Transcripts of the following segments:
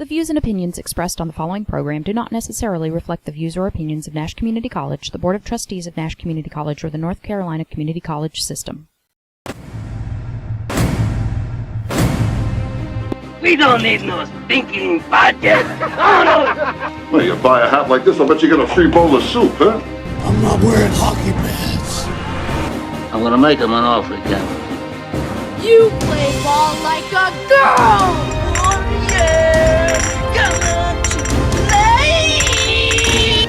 The views and opinions expressed on the following program do not necessarily reflect the views or opinions of Nash Community College, the Board of Trustees of Nash Community College, or the North Carolina Community College System. We don't need no stinking budget. Oh, no. Well, you buy a hat like this, I'll bet you get a free bowl of soup, huh? I'm not wearing hockey pads. I'm gonna make him an offer again. You play ball like a girl! Oh yeah! Gonna play!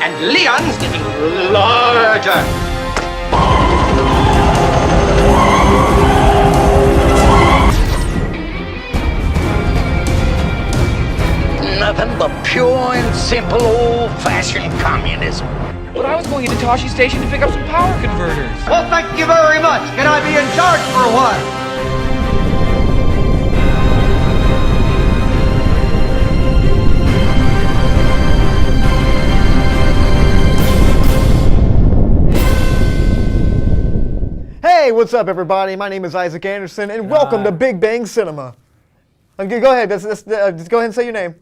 And Leon's getting larger! Nothing but pure and simple old-fashioned communism. But I was going into Toshi Station to pick up some power converters. Well, thank you very much. Can I be in charge for a while? Hey, what's up, everybody? My name is Isaac Anderson, and welcome to Big Bang Cinema. Okay, go ahead. Just go ahead and say your name.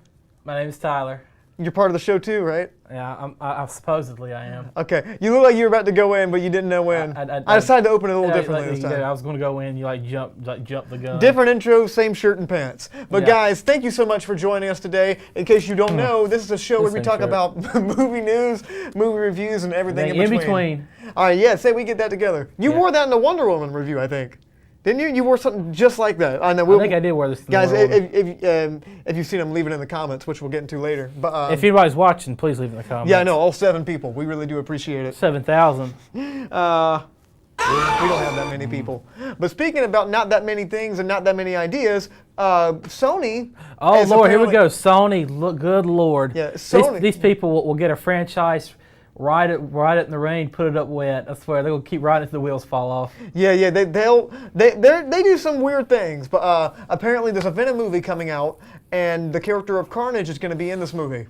My name is Tyler. You're part of the show too, right? Yeah, I supposedly I am. Okay. You look like you were about to go in, but you didn't know when. I decided to open it a little differently this time. I was going to go in. You jump the gun. Different intro, same shirt and pants. But guys, thank you so much for joining us today. In case you don't know, this is a show where we talk about movie news, movie reviews, and everything in between. All right, yeah. Say we get that together. You wore that in the Wonder Woman review, I think. Didn't you? You wore something just like that. I know. I think I did wear this. Guys, if you've seen them, leave it in the comments, which we'll get into later. But if anybody's watching, please leave it in the comments. Yeah, I know. All 7 people. We really do appreciate it. 7,000. We don't have that many people. But speaking about not that many things and not that many ideas, Sony. Oh Lord, here we go. Sony. Look, good Lord. Yeah, Sony. These people will get a franchise. Ride it in the rain, put it up wet. I swear, they'll keep riding it until the wheels fall off. Yeah, they do some weird things. But apparently there's a Venom movie coming out, and the character of Carnage is going to be in this movie.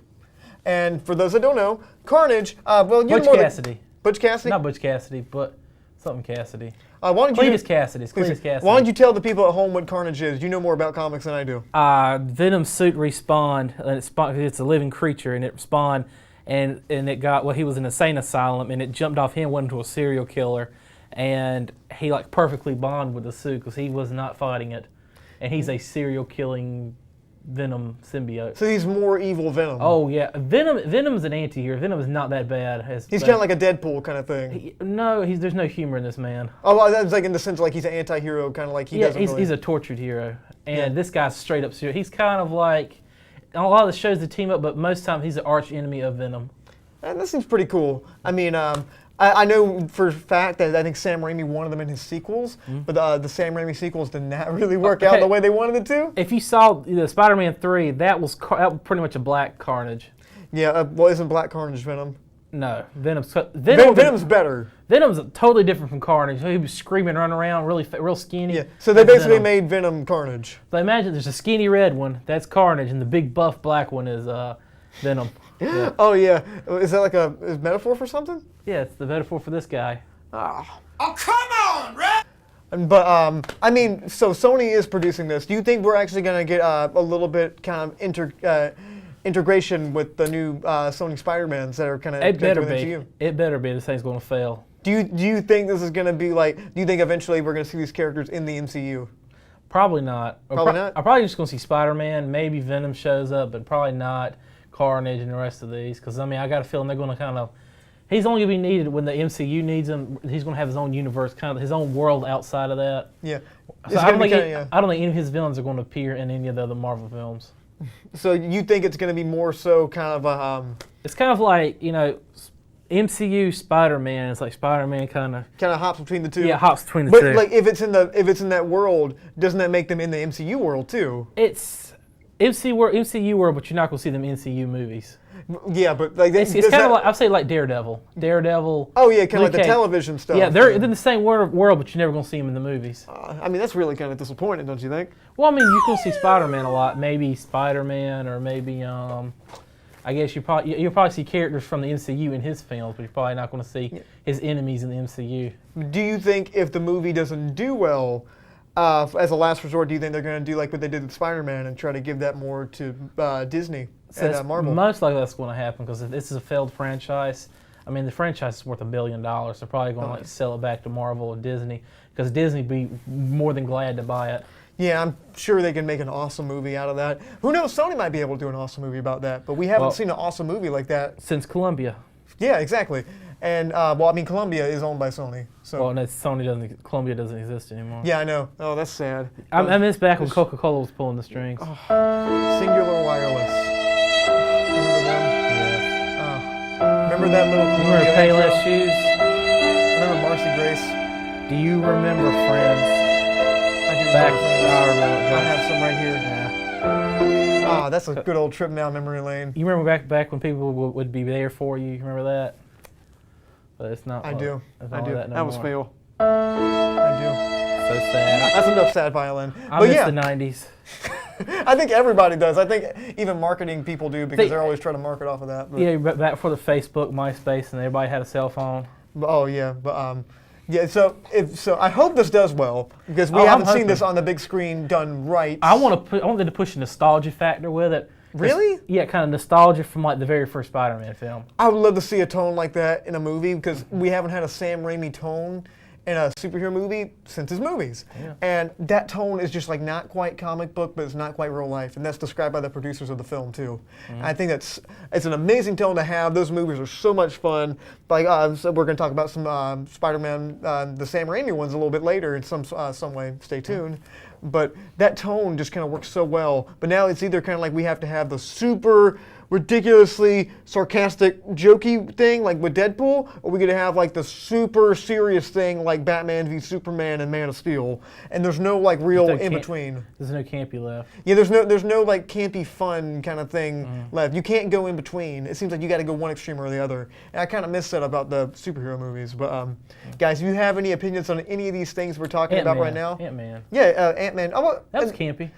And for those that don't know, Carnage, Butch Cassidy. Butch Cassidy? Not Butch Cassidy, but something Cassidy. Cletus Cassidy. Why don't you tell the people at home what Carnage is? You know more about comics than I do. Venom's suit respawned, and it's a living creature, and it respawned. And it got, he was in an insane asylum, and it jumped off him, went into a serial killer, and he perfectly bonded with the suit because he was not fighting it, and he's a serial killing Venom symbiote. So he's more evil Venom. Oh yeah, Venom's an anti-hero. Venom is not that bad. He's kind of like a Deadpool kind of thing. There's no humor in this man. Oh, that's like in the sense like he's an anti-hero, kind of like he doesn't. He's a tortured hero, and this guy's straight up serious. He's kind of like. A lot of the shows they team up, but most of the time he's the arch enemy of Venom. And that seems pretty cool. I mean, I know for a fact that I think Sam Raimi wanted them in his sequels, but the Sam Raimi sequels did not really work out the way they wanted it to. If you saw the Spider-Man 3, that was pretty much a black Carnage. Yeah, well, isn't Black Carnage Venom? No, Venom's better. Venom's totally different from Carnage. He was screaming, running around, real skinny. Yeah, so they basically made Venom Carnage. So imagine there's a skinny red one, that's Carnage, and the big buff black one is Venom. Yeah. Oh yeah, is that like a metaphor for something? Yeah, it's the metaphor for this guy. Oh, come on, Red! But I mean, so Sony is producing this. Do you think we're actually going to get a little bit kind of integration with the new Sony Spider-Mans that are kind of It better be. This thing's going to fail. Do you think this is going to be like? Do you think eventually we're going to see these characters in the MCU? Probably not. Probably not. I'm probably just going to see Spider-Man. Maybe Venom shows up, but probably not Carnage and the rest of these. Because I mean, I got a feeling they're going to kind of. He's only going to be needed when the MCU needs him. He's going to have his own universe, kind of his own world outside of that. Yeah. So I don't think any of his villains are going to appear in any of the other Marvel films. So you think it's going to be more so kind of It's kind of like, MCU Spider-Man. It's like Spider-Man kind of hops between the two. Yeah, hops between the two. But like if it's in that world, doesn't that make them in the MCU world too? It's MCU world, but you're not going to see them in MCU movies. Yeah, but like it's kind of like I'd say like Daredevil. Oh yeah, kind of like the television stuff. Yeah, they're in the same world, but you're never going to see them in the movies. I mean, that's really kind of disappointing, don't you think? Well, I mean, you can see Spider-Man a lot. Maybe Spider-Man, or maybe I guess you'll probably see characters from the MCU in his films, but you're probably not going to see his enemies in the MCU. Do you think if the movie doesn't do well, as a last resort, do you think they're going to do like what they did with Spider-Man and try to give that more to Disney and Marvel? Most likely that's going to happen because this is a failed franchise. I mean, the franchise is worth $1 billion. They're probably going to sell it back to Marvel or Disney because Disney would be more than glad to buy it. Yeah, I'm sure they can make an awesome movie out of that. Who knows? Sony might be able to do an awesome movie about that, but we haven't seen an awesome movie like that since Columbia. Yeah, exactly. And well, I mean, Columbia is owned by Sony, so. Well, no, Columbia doesn't exist anymore. Yeah, I know. Oh, that's sad. I miss back when Coca-Cola was pulling the strings. Singular Wireless. Remember them? Yeah. Remember that little Columbia? Remember Payless Shoes? Remember Marcy Grace? Do you remember Friends? I do back, remember Friends. I remember. I have some right here. Yeah. Ah, that's a good old trip down memory lane. You remember back when people would be there for you? You remember that? But it's not. I do. That was fail. I do. So sad. That's enough sad violin. I miss the 90s. I think everybody does. I think even marketing people do because they're always trying to market off of that. But. Yeah, back before the Facebook, MySpace, and everybody had a cell phone. Oh yeah, but yeah. So I hope this does well because we haven't seen this on the big screen done right. I want them to push a nostalgia factor with it. Really? Yeah, kind of nostalgia from like the very first Spider-Man film. I would love to see a tone like that in a movie because we haven't had a Sam Raimi tone in a superhero movie since his movies. Yeah. And that tone is just like not quite comic book, but it's not quite real life. And that's described by the producers of the film too. I think it's an amazing tone to have. Those movies are so much fun. Like so we're going to talk about some Spider-Man, the Sam Raimi ones a little bit later in some way. Stay tuned. But that tone just kind of works so well. But now it's either kind of like we have to have the super ridiculously sarcastic, jokey thing like with Deadpool, or we're going to have like the super serious thing like Batman v Superman and Man of Steel. And there's no like real in between. There's no campy left. Yeah, there's no like campy fun kind of thing left. You can't go in between. It seems like you got to go one extreme or the other. And I kind of miss that about the superhero movies. But guys, if you have any opinions on any of these things we're talking about right now? Ant-Man. Yeah, Ant-Man. Oh, well, that was campy.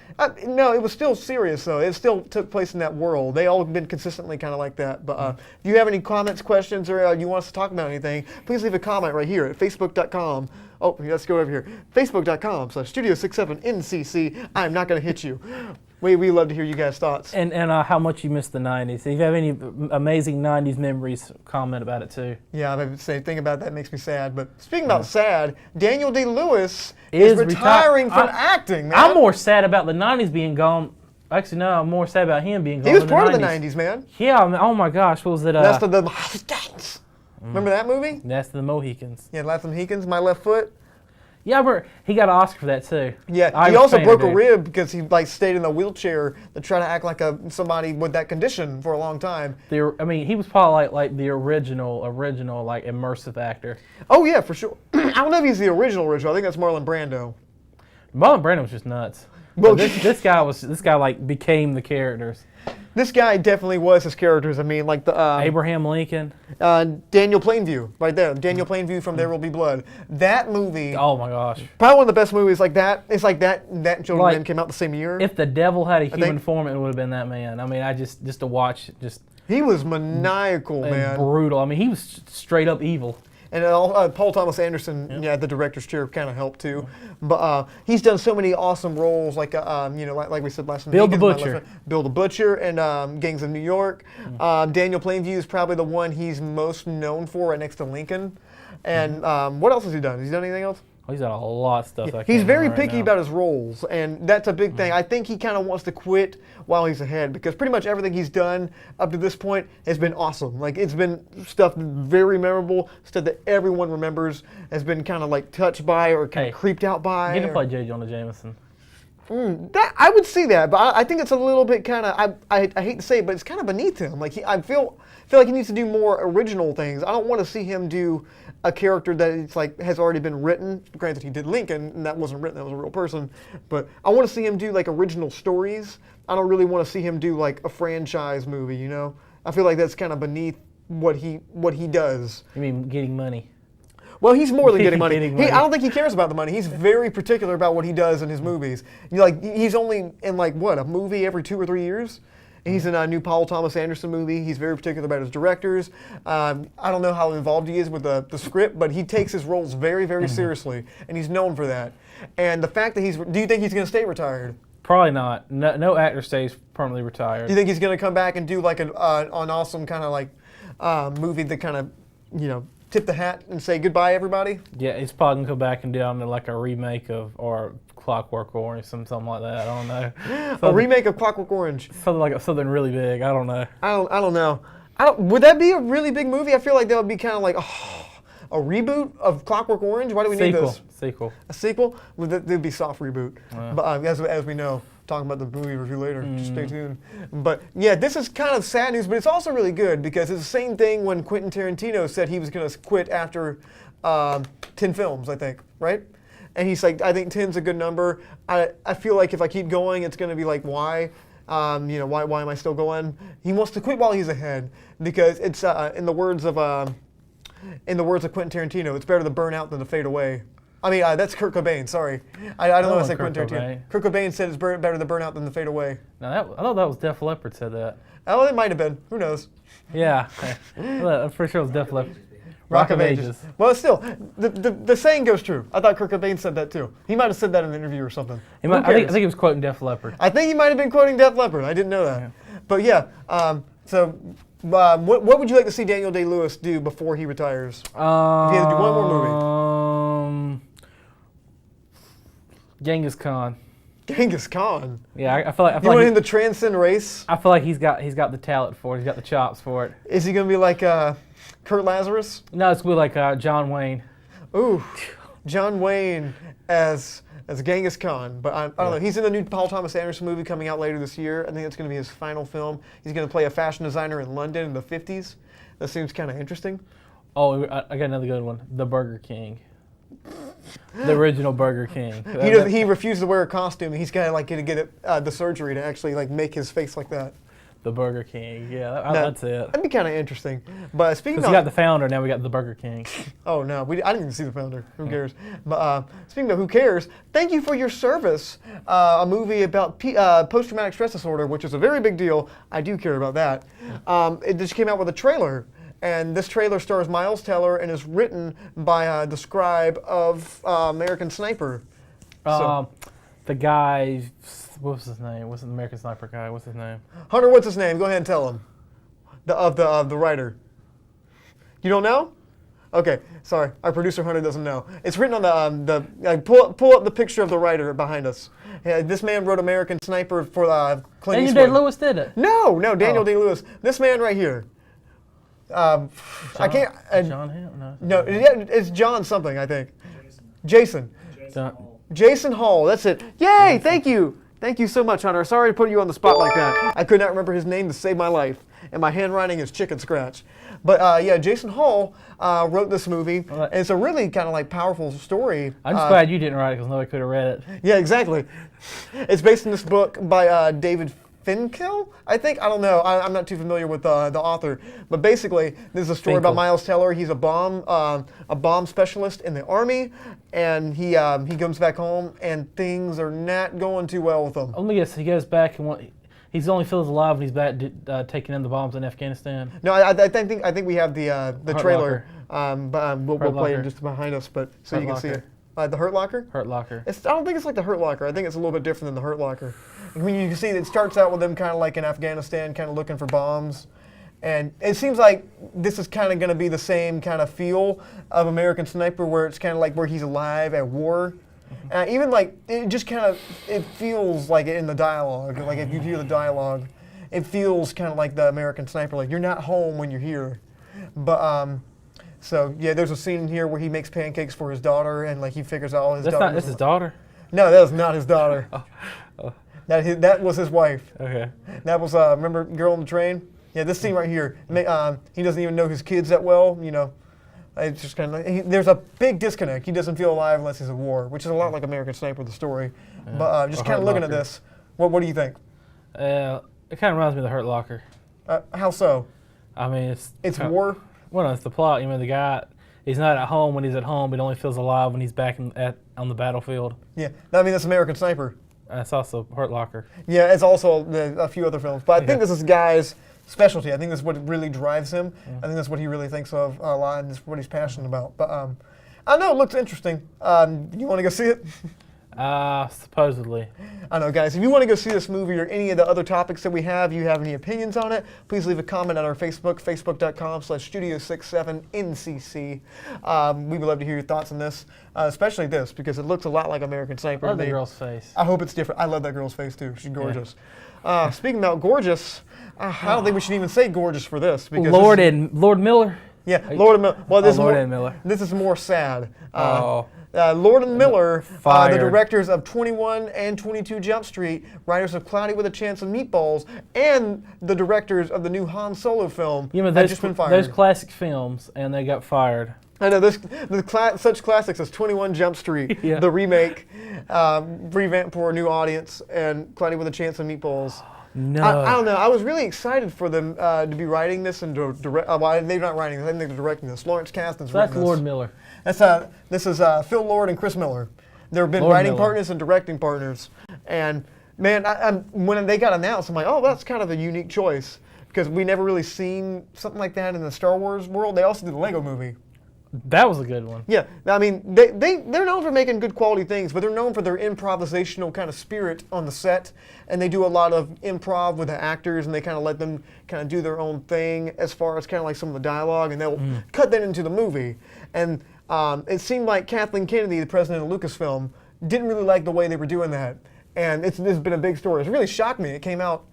No, it was still serious though. It still took place in that world. They all have been consistently kind of like that. But if you have any comments, questions, or you want us to talk about anything, please leave a comment right here at facebook.com. Oh, let's go over here. Facebook.com/Studio67NCC. I'm not going to hit you. We love to hear you guys' thoughts. And how much you miss the 90s. If you have any amazing 90s memories, comment about it too. Yeah, I would say, think about that makes me sad. But speaking about sad, Daniel Day-Lewis is retiring from acting, man. I'm more sad about the 90s being gone. Actually, no, I'm more sad about him being gone. He was part of the 90s, man. Yeah, I mean, oh my gosh, what was it? Last of the Mohicans. Remember that movie? Last of the Mohicans. Yeah, Last of the Mohicans, My Left Foot. Yeah, but he got an Oscar for that too. Yeah, he also broke a rib because he like stayed in a wheelchair to try to act like somebody with that condition for a long time. I mean, he was probably like the original like immersive actor. Oh yeah, for sure. I don't know if he's the original. I think that's Marlon Brando. Marlon Brando was just nuts. Well, this guy like became the characters. This guy definitely was his characters. I mean, like the Abraham Lincoln, Daniel Plainview, right there. Daniel Plainview from There Will Be Blood. That movie. Oh my gosh. Probably one of the best movies like that. It's like that Children of Men came out the same year. If the devil had a human form, it would have been that man. I mean, just to watch, he was maniacal, man. Brutal. I mean, he was straight up evil. And Paul Thomas Anderson, the director's chair, kind of helped too. But he's done so many awesome roles, like like we said last time. Bill the Butcher. Bill the Butcher, and Gangs of New York. Daniel Plainview is probably the one he's most known for, right next to Lincoln. And what else has he done? Has he done anything else? Oh, he's done a lot of stuff. Yeah, he's very picky about his roles, and that's a big thing. I think he kind of wants to quit while he's ahead because pretty much everything he's done up to this point has been awesome. Like it's been stuff very memorable, stuff that everyone remembers, has been kind of like touched by or kind of creeped out by. Get to play J. Jonah Jameson. I would see that, but I think it's a little bit kind of. I hate to say it, but it's kind of beneath him. Like I feel like he needs to do more original things. I don't want to see him do a character that it's like has already been written. Granted, he did Lincoln, and that wasn't written; that was a real person. But I want to see him do like original stories. I don't really want to see him do like a franchise movie. You know, I feel like that's kind of beneath what he does. You mean getting money? Well, he's more than getting money. I don't think he cares about the money. He's very particular about what he does in his movies. He's only in like what, a movie every 2 or 3 years. He's in a new Paul Thomas Anderson movie. He's very particular about his directors. I don't know how involved he is with the script, but he takes his roles very, very seriously, and he's known for that. And the fact that do you think he's going to stay retired? Probably not. No actor stays permanently retired. Do you think he's going to come back and do like an awesome kind of like movie that kind of, tip the hat and say goodbye, everybody? Yeah, he's probably gonna come back and do like a remake of or Clockwork Orange, something like that. I don't know. A remake of Clockwork Orange. Something really big. I don't know. I don't know. Would that be a really big movie? I feel like that would be kind of like a reboot of Clockwork Orange. Why do we need this? Sequel. A sequel? Well, that'd be soft reboot. But as we know, talking about the movie review later. Just stay tuned. But yeah, this is kind of sad news, but it's also really good because it's the same thing when Quentin Tarantino said he was going to quit after 10 films, I think, right? And he's like, I think 10's a good number. I feel like if I keep going, it's going to be like, why? Why am I still going? He wants to quit while he's ahead because it's in the words of Quentin Tarantino, it's better to burn out than to fade away. I mean, that's Kurt Cobain. Sorry, I don't know what I said. Quentin Tarantino. Kurt Cobain said it's better to burn out than to fade away. No, I thought that was Def Leppard said that. Oh, it might have been. Who knows? Yeah, I'm pretty sure it was Def Leppard. Rock of Ages. Well, still, the saying goes true. I thought Kurt Cobain said that too. He might have said that in an interview or something. I think he was quoting Def Leppard. I think he might have been quoting Def Leppard. I didn't know that. Yeah. But yeah, what would you like to see Daniel Day-Lewis do before he retires? If he had to do one more movie. Genghis Khan. Genghis Khan. Yeah, I feel like you want him to transcend race. I feel like he's got the talent for it. He's got the chops for it. Is he gonna be like Kurt Lazarus? No, it's gonna be like John Wayne. Ooh, John Wayne as Genghis Khan. But I don't know. He's in a new Paul Thomas Anderson movie coming out later this year. I think it's gonna be his final film. He's gonna play a fashion designer in London in the 50s. That seems kind of interesting. Oh, I got another good one. The Burger King. The original Burger King. He refuses to wear a costume. He's kind of like going to get the surgery to actually like make his face like that. The Burger King. Yeah, that's it. That'd be kind of interesting. But speaking of, we got the founder. Now we got the Burger King. Oh no, I didn't even see the founder. Who cares? But speaking of who cares, thank you for your service. A movie about post-traumatic stress disorder, which is a very big deal. I do care about that. It just came out with a trailer. And this trailer stars Miles Teller and is written by the scribe of American Sniper. The guy, what was his name? What's the American Sniper guy? What's his name? Hunter, what's his name? Go ahead and tell him. The writer. You don't know? Okay, sorry. Our producer Hunter doesn't know. It's written on pull up the picture of the writer behind us. This man wrote American Sniper for Clint Eastwood. Daniel Day-Lewis did it. No, Daniel Day-Lewis. This man right here. I can't. John Hill? No, it's John something, I think. Jason Hall. That's it. Yay! Thank you. Thank you so much, Hunter. Sorry to put you on the spot like that. I could not remember his name to save my life, and my handwriting is chicken scratch. But yeah, Jason Hall wrote this movie, and it's a really kind of like powerful story. I'm just glad you didn't write it because nobody could have read it. Yeah, exactly. It's based on this book by David Finkill, I think. I don't know. I'm not too familiar with the author, but basically, this is a story about Miles Teller. He's a bomb specialist in the army, and he comes back home, and things are not going too well with him. Let me guess. He goes back and he's only feels alive when he's back taking in the bombs in Afghanistan. No, I think we have the trailer. But we'll play it just behind us, but so you can see it. The Hurt Locker? Hurt Locker. I don't think it's like the Hurt Locker. I think it's a little bit different than the Hurt Locker. I mean, you can see it starts out with them kind of like in Afghanistan, kind of looking for bombs. And it seems like this is kind of going to be the same kind of feel of American Sniper, where it's kind of like where he's alive at war. Even like, it just kind of, it feels like it in the dialogue. Like if you hear the dialogue, it feels kind of like the American Sniper. Like you're not home when you're here. But, so yeah, there's a scene here where he makes pancakes for his daughter, and like he figures out all his daughter. That's his daughter? No, that was not his daughter. That was his wife. Okay. That was remember Girl on the Train? Yeah, this scene right here. He doesn't even know his kids that well. You know, it's just kind of there's a big disconnect. He doesn't feel alive unless he's at war, which is a lot like American Sniper, the story. Yeah. But just kind of looking at this, what do you think? It kind of reminds me of the Hurt Locker. How so? I mean, it's war. Well, no, it's the plot. You know, the guy, he's not at home when he's at home, but only feels alive when he's back on the battlefield. Yeah, I mean, that's American Sniper. It's also Hurt Locker. Yeah, it's also a few other films. But I think this is Guy's specialty. I think that's what really drives him. I think that's what he really thinks of a lot, and that's what he's passionate about. But I know it looks interesting. You want to go see it? Supposedly. I know, guys. If you want to go see this movie or any of the other topics that we have, you have any opinions on it, please leave a comment on our Facebook, facebook.com/Studio67NCC. We would love to hear your thoughts on this, especially this, because it looks a lot like American Sniper. I love the girl's face. I hope it's different. I love that girl's face, too. She's gorgeous. Yeah. Speaking about gorgeous, I don't think we should even say gorgeous for this. Because Lord Miller? Yeah, Lord and Miller. Well, Miller. This is more sad. Lord and Miller, the directors of 21 and 22 Jump Street, writers of Cloudy with a Chance of Meatballs, and the directors of the new Han Solo film, have just been fired. Those classic films, and they got fired. I know, such classics as 21 Jump Street, the remake, revamped for a new audience, and Cloudy with a Chance of Meatballs. No. I don't know. I was really excited for them to be writing this and to direct. Well, they're not writing. I think they're directing this. Lawrence Kasdan's written this. That's Lord Miller. This is Phil Lord and Chris Miller. They've been writing partners and directing partners. And man, when they got announced, I'm like, oh, that's kind of a unique choice because we never really seen something like that in the Star Wars world. They also did the Lego Movie. That was a good one. Yeah, I mean, they're known for making good quality things, but they're known for their improvisational kind of spirit on the set, and they do a lot of improv with the actors, and they kind of let them kind of do their own thing as far as kind of like some of the dialogue, and they'll cut that into the movie. And it seemed like Kathleen Kennedy, the president of Lucasfilm, didn't really like the way they were doing that, and this has been a big story. It really shocked me. It came out,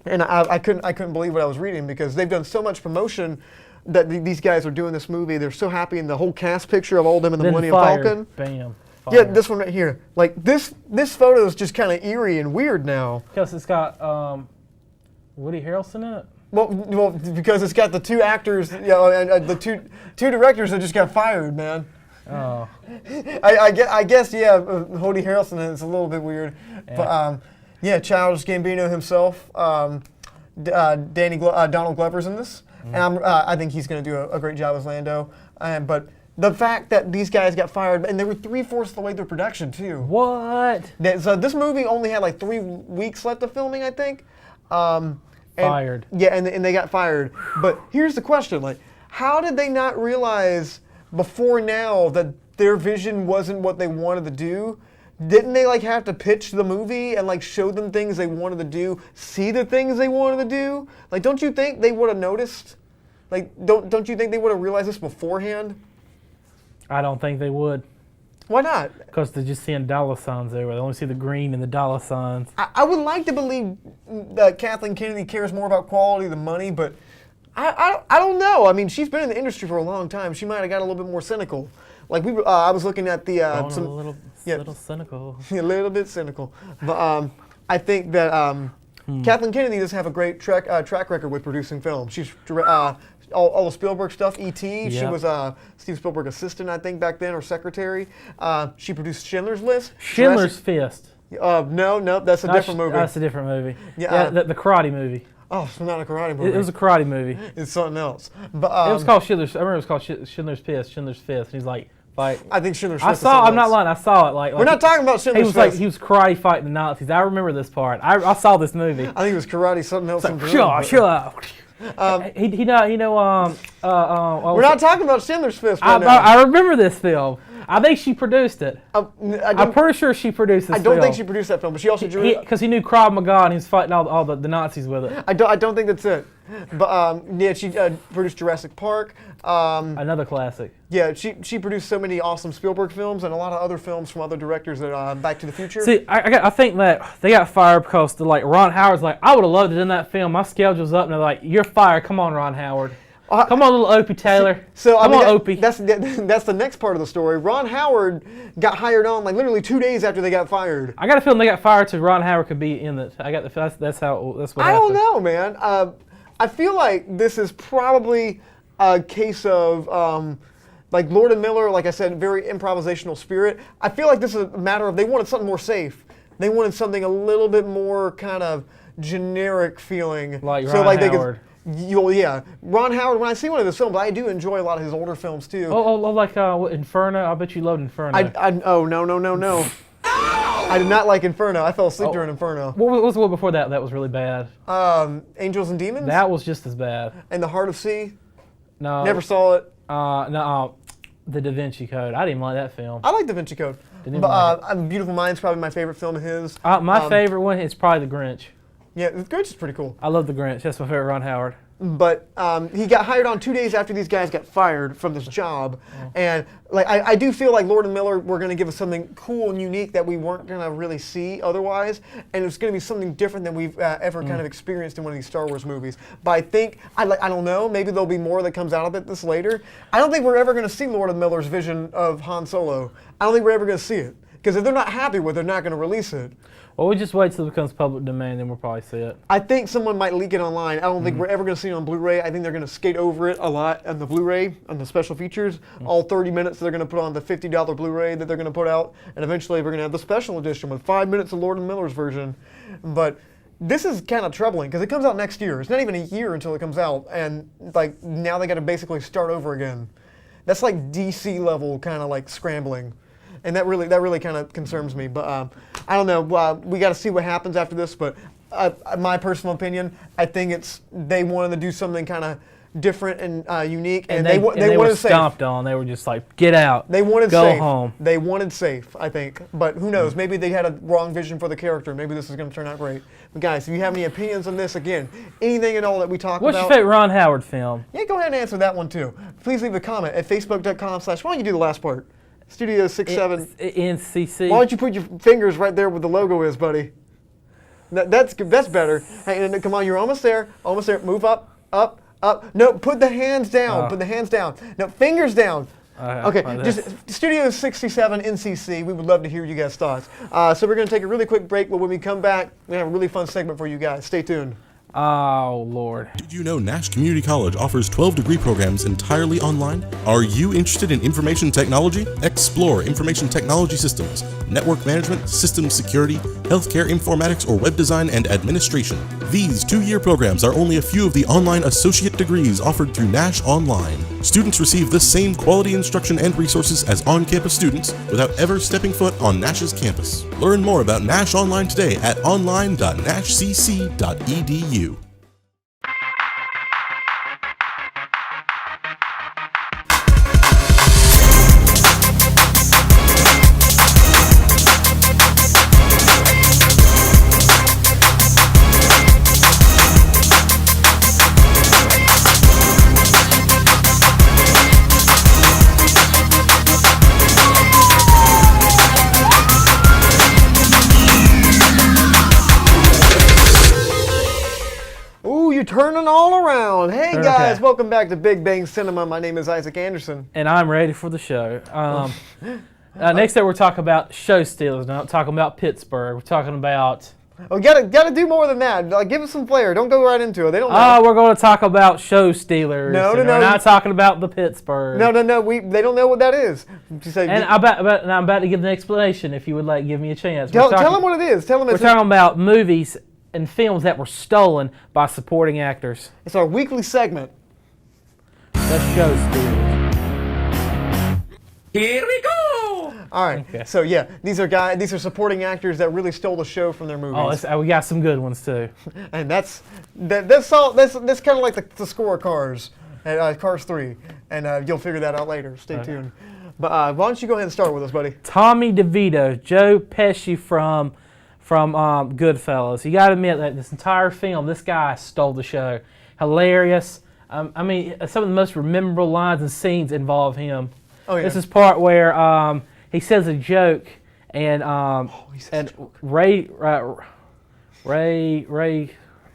and I couldn't believe what I was reading because they've done so much promotion that these guys are doing this movie. They're so happy in the whole cast picture of all them in the Millennium Falcon. Bam. Fire. Yeah, this one right here. Like this photo is just kind of eerie and weird now. Because it's got Woody Harrelson in it. Well, because it's got the two actors, and the two directors that just got fired, man. Oh. I guess Woody Harrelson is a little bit weird, but Childish Gambino himself, Donald Glover's in this. And I think he's going to do a great job as Lando. But the fact that these guys got fired, and they were 3/4 of the way through production, too. What? So this movie only had like 3 weeks left of filming, I think. Fired. Yeah, and they got fired. But here's the question. Like, how did they not realize before now that their vision wasn't what they wanted to do? Didn't they like have to pitch the movie and like show them things they wanted to do, see the things they wanted to do? Like, don't you think they would have noticed? Like, don't you think they would have realized this beforehand? I don't think they would. Why not? Because they're just seeing dollar signs everywhere. They only see the green and the dollar signs. I would like to believe that Kathleen Kennedy cares more about quality than money, but I don't know. I mean, she's been in the industry for a long time. She might have got a little bit more cynical. Like I was looking at the a little cynical. A little bit cynical, but I think that Kathleen Kennedy does have a great track record with producing films. She's all the Spielberg stuff. E.T. Yep. She was Steve Spielberg's assistant, I think, back then, or secretary. She produced Schindler's List. Schindler's Fist. No, that's a different movie. That's a different movie. Yeah, the karate movie. Oh, it's not a karate movie. It was a karate movie. It's something else. But it was called Schindler's. I remember it was called Schindler's Fist. Schindler's Fist. And he's like. I think Schindler's Fist. I'm not lying. I saw it. Like we're not talking about Schindler's Fist. He was karate fighting the Nazis. I remember this part. I saw this movie. I think it was karate something else. Like, sure. We're not talking about Schindler's Fist. I remember this film. I think she produced it. I'm pretty sure she produced this film. I don't think she produced that film, but she also drew it. Because he knew Krav Maga and he was fighting all the Nazis with it. I don't think that's it. But she produced Jurassic Park. Another classic. Yeah, she produced so many awesome Spielberg films and a lot of other films from other directors that Back to the Future. See, I think that they got fired because Ron Howard's like, I would have loved it in that film. My schedule's up, and they're like, you're fired. Come on, Ron Howard. Come on, little Opie Taylor. Come on, Opie. That's the next part of the story. Ron Howard got hired on like literally 2 days after they got fired. I got a feeling they got fired so Ron Howard could be in it. That's what happened. I don't know, man. I feel like this is probably a case of like Lord and Miller, like I said, very improvisational spirit. I feel like this is a matter of they wanted something more safe. They wanted something a little bit more kind of generic feeling. Like Ron Howard. Ron Howard, when I see one of his films, I do enjoy a lot of his older films too. Like Inferno? I bet you loved Inferno. No. I did not like Inferno. I fell asleep during Inferno. What was the one before that? That was really bad. Angels and Demons? That was just as bad. And The Heart of Sea? No. Never saw it. No. The Da Vinci Code. I didn't like that film. I like Da Vinci Code. But Beautiful Mind's probably my favorite film of his. My favorite one is probably The Grinch. Yeah, The Grinch is pretty cool. I love The Grinch. That's my favorite Ron Howard. But he got hired on 2 days after these guys got fired from this job. And like I do feel like Lord and Miller were going to give us something cool and unique that we weren't going to really see otherwise. And it's going to be something different than we've ever kind of experienced in one of these Star Wars movies. But I think, I don't know, maybe there'll be more that comes out of it this later. I don't think we're ever going to see Lord and Miller's vision of Han Solo. I don't think we're ever going to see it. Because if they're not happy with it, they're not going to release it. Well, we just wait till it becomes public domain, then we'll probably see it. I think someone might leak it online. I don't think we're ever going to see it on Blu-ray. I think they're going to skate over it a lot on the Blu-ray, on the special features. All 30 minutes they're going to put on the $50 Blu-ray that they're going to put out. And eventually we're going to have the special edition with 5 minutes of Lord and Miller's version. But this is kind of troubling because it comes out next year. It's not even a year until it comes out. And like now they got to basically start over again. That's like DC level kind of like scrambling. And that really kind of concerns me. But I don't know. We got to see what happens after this. But my personal opinion, I think they wanted to do something kind of different and unique. And they were stomped on. They were just like, get out. They wanted go safe. home. They wanted safe, I think. But who knows? Maybe they had a wrong vision for the character. Maybe this is going to turn out great. But guys, if you have any opinions on this, again, anything at all that we talk about. What's your favorite Ron Howard film? Yeah, go ahead and answer that one too. Please leave a comment at facebook.com/ why don't you do the last part? Studio 67 NCC. Why don't you put your fingers right there where the logo is, buddy? That's better. Hey, and come on, you're almost there. Almost there. Move up, up, up. No, put the hands down. Put the hands down. No, fingers down. Okay, just Studio 67 NCC. We would love to hear you guys' thoughts. So we're going to take a really quick break, but when we come back, we're going to have a really fun segment for you guys. Stay tuned. Oh, Lord. Did you know Nash Community College offers 12 degree programs entirely online? Are you interested in information technology? Explore information technology systems, network management, systems security, healthcare informatics, or web design and administration. These 2-year programs are only a few of the online associate degrees offered through Nash Online. Students receive the same quality instruction and resources as on-campus students without ever stepping foot on Nash's campus. Learn more about Nash Online today at online.nashcc.edu. Turning all around. Hey guys, welcome back to Big Bang Cinema. My name is Isaac Anderson. And I'm ready for the show. Next up we're talking about show stealers. Now, talking about Pittsburgh. We're talking about... Oh, gotta do more than that. Like, give us some flair. Don't go right into it. They don't know. We're going to talk about show stealers. No. We're not talking about the Pittsburgh. No. They don't know what that is. I'm about to give an explanation if you would like give me a chance. Tell them what it is. We're talking about movies and films that were stolen by supporting actors. It's our weekly segment. The show stealers. Here we go! All right. Okay. So yeah, these are supporting actors that really stole the show from their movies. Oh, we got some good ones too. And that's kind of like the score of Cars, Cars 3, and you'll figure that out later. Stay tuned. But why don't you go ahead and start with us, buddy? Tommy DeVito, Joe Pesci from Goodfellas. You got to admit that this entire film, this guy stole the show. Hilarious. I mean, some of the most memorable lines and scenes involve him. Oh, yeah. This is part where he says a joke, and Ray.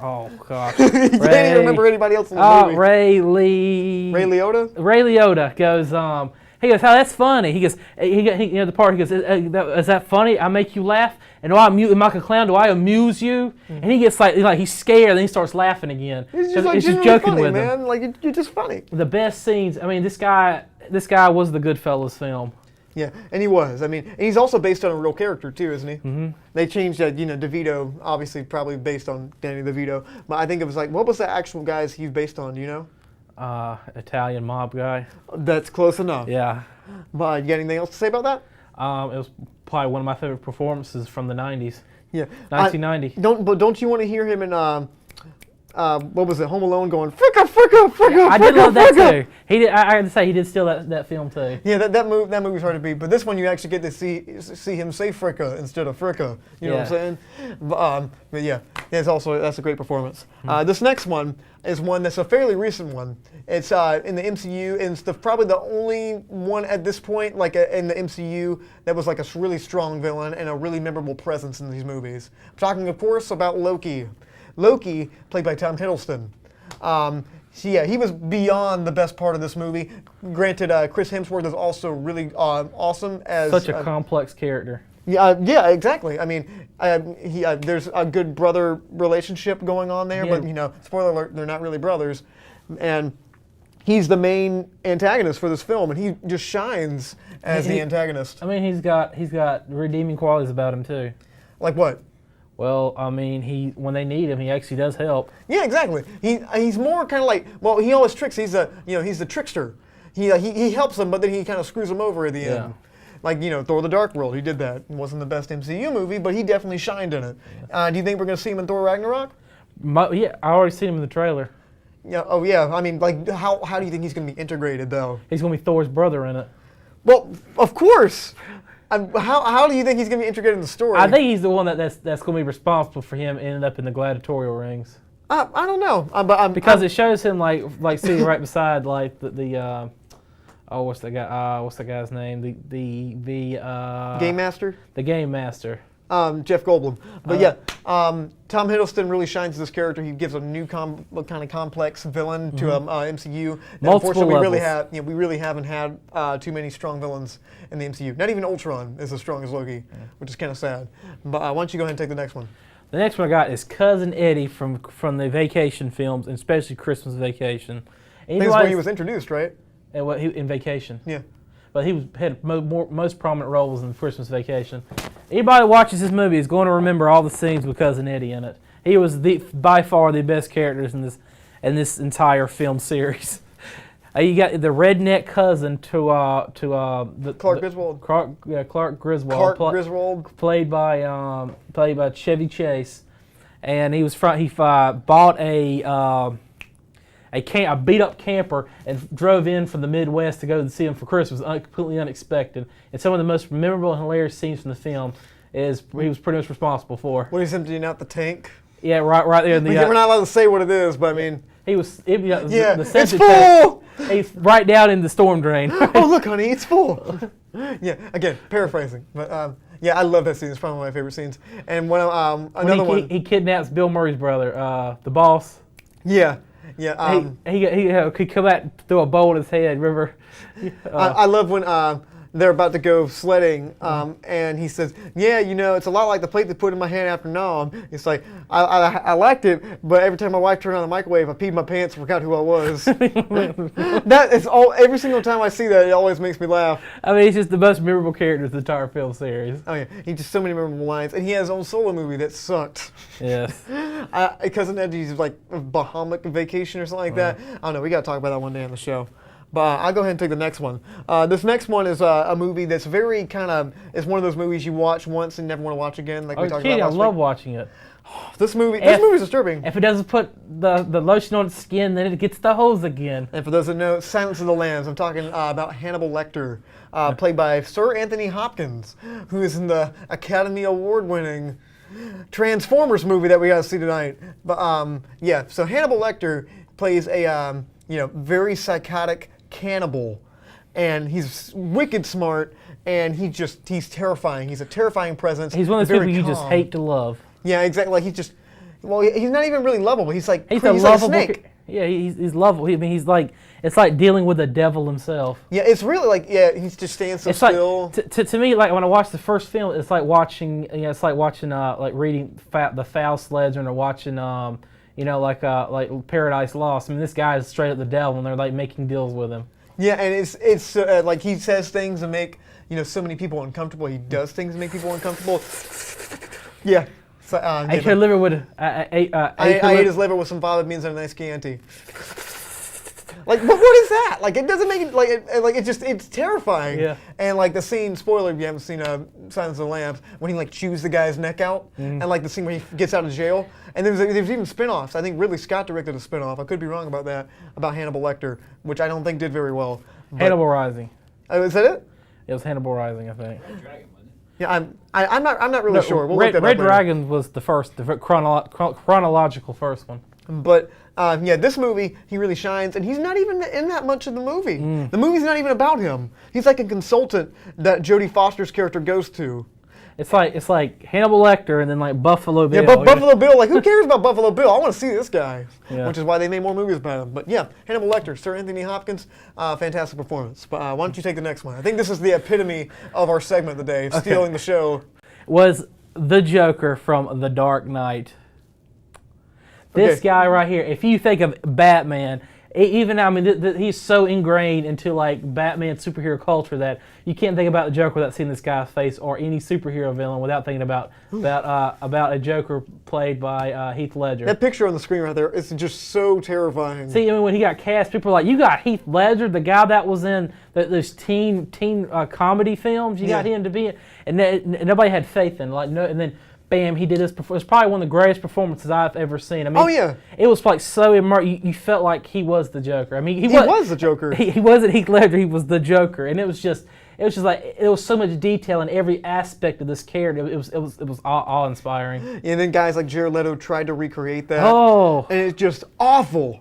Oh gosh. Can't even remember anybody else in the movie. Ray Liotta. Ray Liotta goes. He goes, "Oh, that's funny." He goes, the part. He goes, "Is that funny? I make you laugh, and am I a clown? Do I amuse you?" Mm-hmm. And he gets like he's scared, and he starts laughing again. He's just joking funny, with man. him. Like you're just funny. The best scenes. I mean, this guy was the Goodfellas film. Yeah, and he was. I mean, and he's also based on a real character too, isn't he? Mm-hmm. They changed that. DeVito, obviously, probably based on Danny DeVito. But I think it was like, what was the actual guys he's based on? Do you know? Italian mob guy. That's close enough. Yeah. But you got anything else to say about that? It was probably one of my favorite performances from the 90s. Yeah. 1990. Don't you want to hear him in what was it, Home Alone, going fricka, fricka, fricka, I did love that too. He did. I had to say he did steal that film too. Yeah, that movie's hard to beat. But this one you actually get to see him say fricka instead of fricka. You know what I'm saying? But yeah, that's a great performance. This next one is one that's a fairly recent one. It's in the MCU, and it's probably the only one at this point, like in the MCU, that was like a really strong villain and a really memorable presence in these movies. I'm talking, of course, about Loki. Loki, played by Tom Hiddleston. He was beyond the best part of this movie. Granted, Chris Hemsworth is also really awesome as such a complex character. Yeah, exactly. I mean, there's a good brother relationship going on there, but spoiler alert, they're not really brothers, and he's the main antagonist for this film, and he just shines as the antagonist. I mean, he's got redeeming qualities about him too. Like what? Well, I mean, when they need him, he actually does help. Yeah, exactly. He's more kind of like, well, he always tricks. He's the trickster. He helps them, but then he kind of screws them over at the end. Like, Thor: The Dark World, he did that. It wasn't the best MCU movie, but he definitely shined in it. Do you think we're going to see him in Thor: Ragnarok? Yeah, I already seen him in the trailer. Yeah. Oh, yeah. I mean, like, how do you think he's going to be integrated, though? He's going to be Thor's brother in it. Well, of course. How do you think he's going to be integrated in the story? I think he's the one that's going to be responsible for him ending up in the gladiatorial rings. I don't know, because it shows him like sitting right beside like what's the guy's name? The Game Master. The Game Master. Jeff Goldblum. But Tom Hiddleston really shines this character. He gives a new kind of complex villain to MCU. Multiple unfortunately, we really haven't had too many strong villains in the MCU. Not even Ultron is as strong as Loki, which is kind of sad. But why don't you go ahead and take the next one? The next one I got is Cousin Eddie from the Vacation films, and especially Christmas Vacation. I think that's where he was introduced, right? In Vacation. Yeah. But he had most prominent roles in Christmas Vacation. Anybody that watches this movie is going to remember all the scenes with Cousin Eddie in it. He was by far the best characters in this entire film series. You got the redneck cousin to Clark Griswold. Clark Griswold. Played by Chevy Chase, and he bought a beat up camper and drove in from the Midwest to go to see him for Christmas. Completely unexpected. And some of the most memorable and hilarious scenes from the film he was pretty much responsible for. When he's emptying out the tank. Yeah, right there in the. We're not allowed to say what it is, but I mean. It's full. He's right down in the storm drain. Oh, look, honey, it's full. Yeah, again, paraphrasing, but I love that scene. It's probably one of my favorite scenes. And he kidnaps Bill Murray's brother, the boss. Yeah. He could come out through a bowl in his head. Remember? I love when they're about to go sledding, and he says, "Yeah, it's a lot like the plate they put in my hand after Nom." It's like I liked it, but every time my wife turned on the microwave, I peed my pants and forgot who I was. That is all. Every single time I see that, it always makes me laugh. I mean, he's just the most memorable character of the entire film series. Oh yeah, he just so many memorable lines, and he has his own solo movie that sucked. Yes. Cousin Eddie's like Bahamas Vacation or something like that. I don't know. We got to talk about that one day on the show. But I'll go ahead and take the next one. This next one is a movie that's very it's one of those movies you watch once and never want to watch again. Like we talked about last week. I love watching it. This movie's disturbing. If it doesn't put the lotion on its skin, then it gets the hose again. And for those that know, Silence of the Lambs, I'm talking about Hannibal Lecter, played by Sir Anthony Hopkins, who is in the Academy Award-winning Transformers movie that we got to see tonight. But so Hannibal Lecter plays a very psychotic cannibal, and he's wicked smart, and he's terrifying. He's a terrifying presence. He's one of those people you just hate to love. Yeah, exactly. Like he's not even really lovable. He's like a snake. Yeah, he's lovable. I mean, it's like dealing with the devil himself. Yeah, it's really like he's just staying so still. To me, like when I watch the first film, it's like watching like reading the Faust Legend or watching like Paradise Lost. I mean, this guy is straight up the devil, and they're like making deals with him. Yeah, and it's like he says things that make so many people uncomfortable. He does things that make people uncomfortable. Yeah. So, I ate liver with. I ate his liver with some fava beans and a nice Chianti. Like, but what is that? Like, it doesn't make it, it's terrifying. Yeah. And, like, the scene, spoiler if you haven't seen Silence of the Lambs, when he, like, chews the guy's neck out, and, like, the scene where he gets out of jail. And there's even spin-offs. I think Ridley Scott directed a spin-off. I could be wrong about that, about Hannibal Lecter, which I don't think did very well. But, Hannibal Rising. Is that it? It was Hannibal Rising, I think. Yeah, I'm not really sure. We'll look that up Red later. Dragon was the first, the chronological first one. But yeah, this movie, he really shines, and he's not even in that much of the movie. The movie's not even about him. He's like a consultant that Jodie Foster's character goes to. It's like Hannibal Lecter and then like Buffalo Bill. Yeah, Buffalo Bill. Like, who cares about Buffalo Bill? I want to see this guy. Yeah. Which is why they made more movies about him. But yeah, Hannibal Lecter, Sir Anthony Hopkins, fantastic performance. But why don't you take the next one? I think this is the epitome of our segment today, stealing the show. Was the Joker from The Dark Knight. This guy right here, if you think of Batman, he's so ingrained into like Batman superhero culture that you can't think about the Joker without seeing this guy's face, or any superhero villain without thinking about a Joker played by Heath Ledger. That picture on the screen right there is just so terrifying. See, when he got cast, people were like, "You got Heath Ledger, the guy that was in those teen comedy films. You got him to be it," and nobody had faith in it. And then. Bam! He did this. It was probably one of the greatest performances I've ever seen. I mean, it was like so immersive. You felt like he was the Joker. I mean, he was the Joker. He wasn't Heath Ledger. He was the Joker, and it was just like there was so much detail in every aspect of this character. It was awe-inspiring. And then guys like Jared Leto tried to recreate that. Oh, and it's just awful.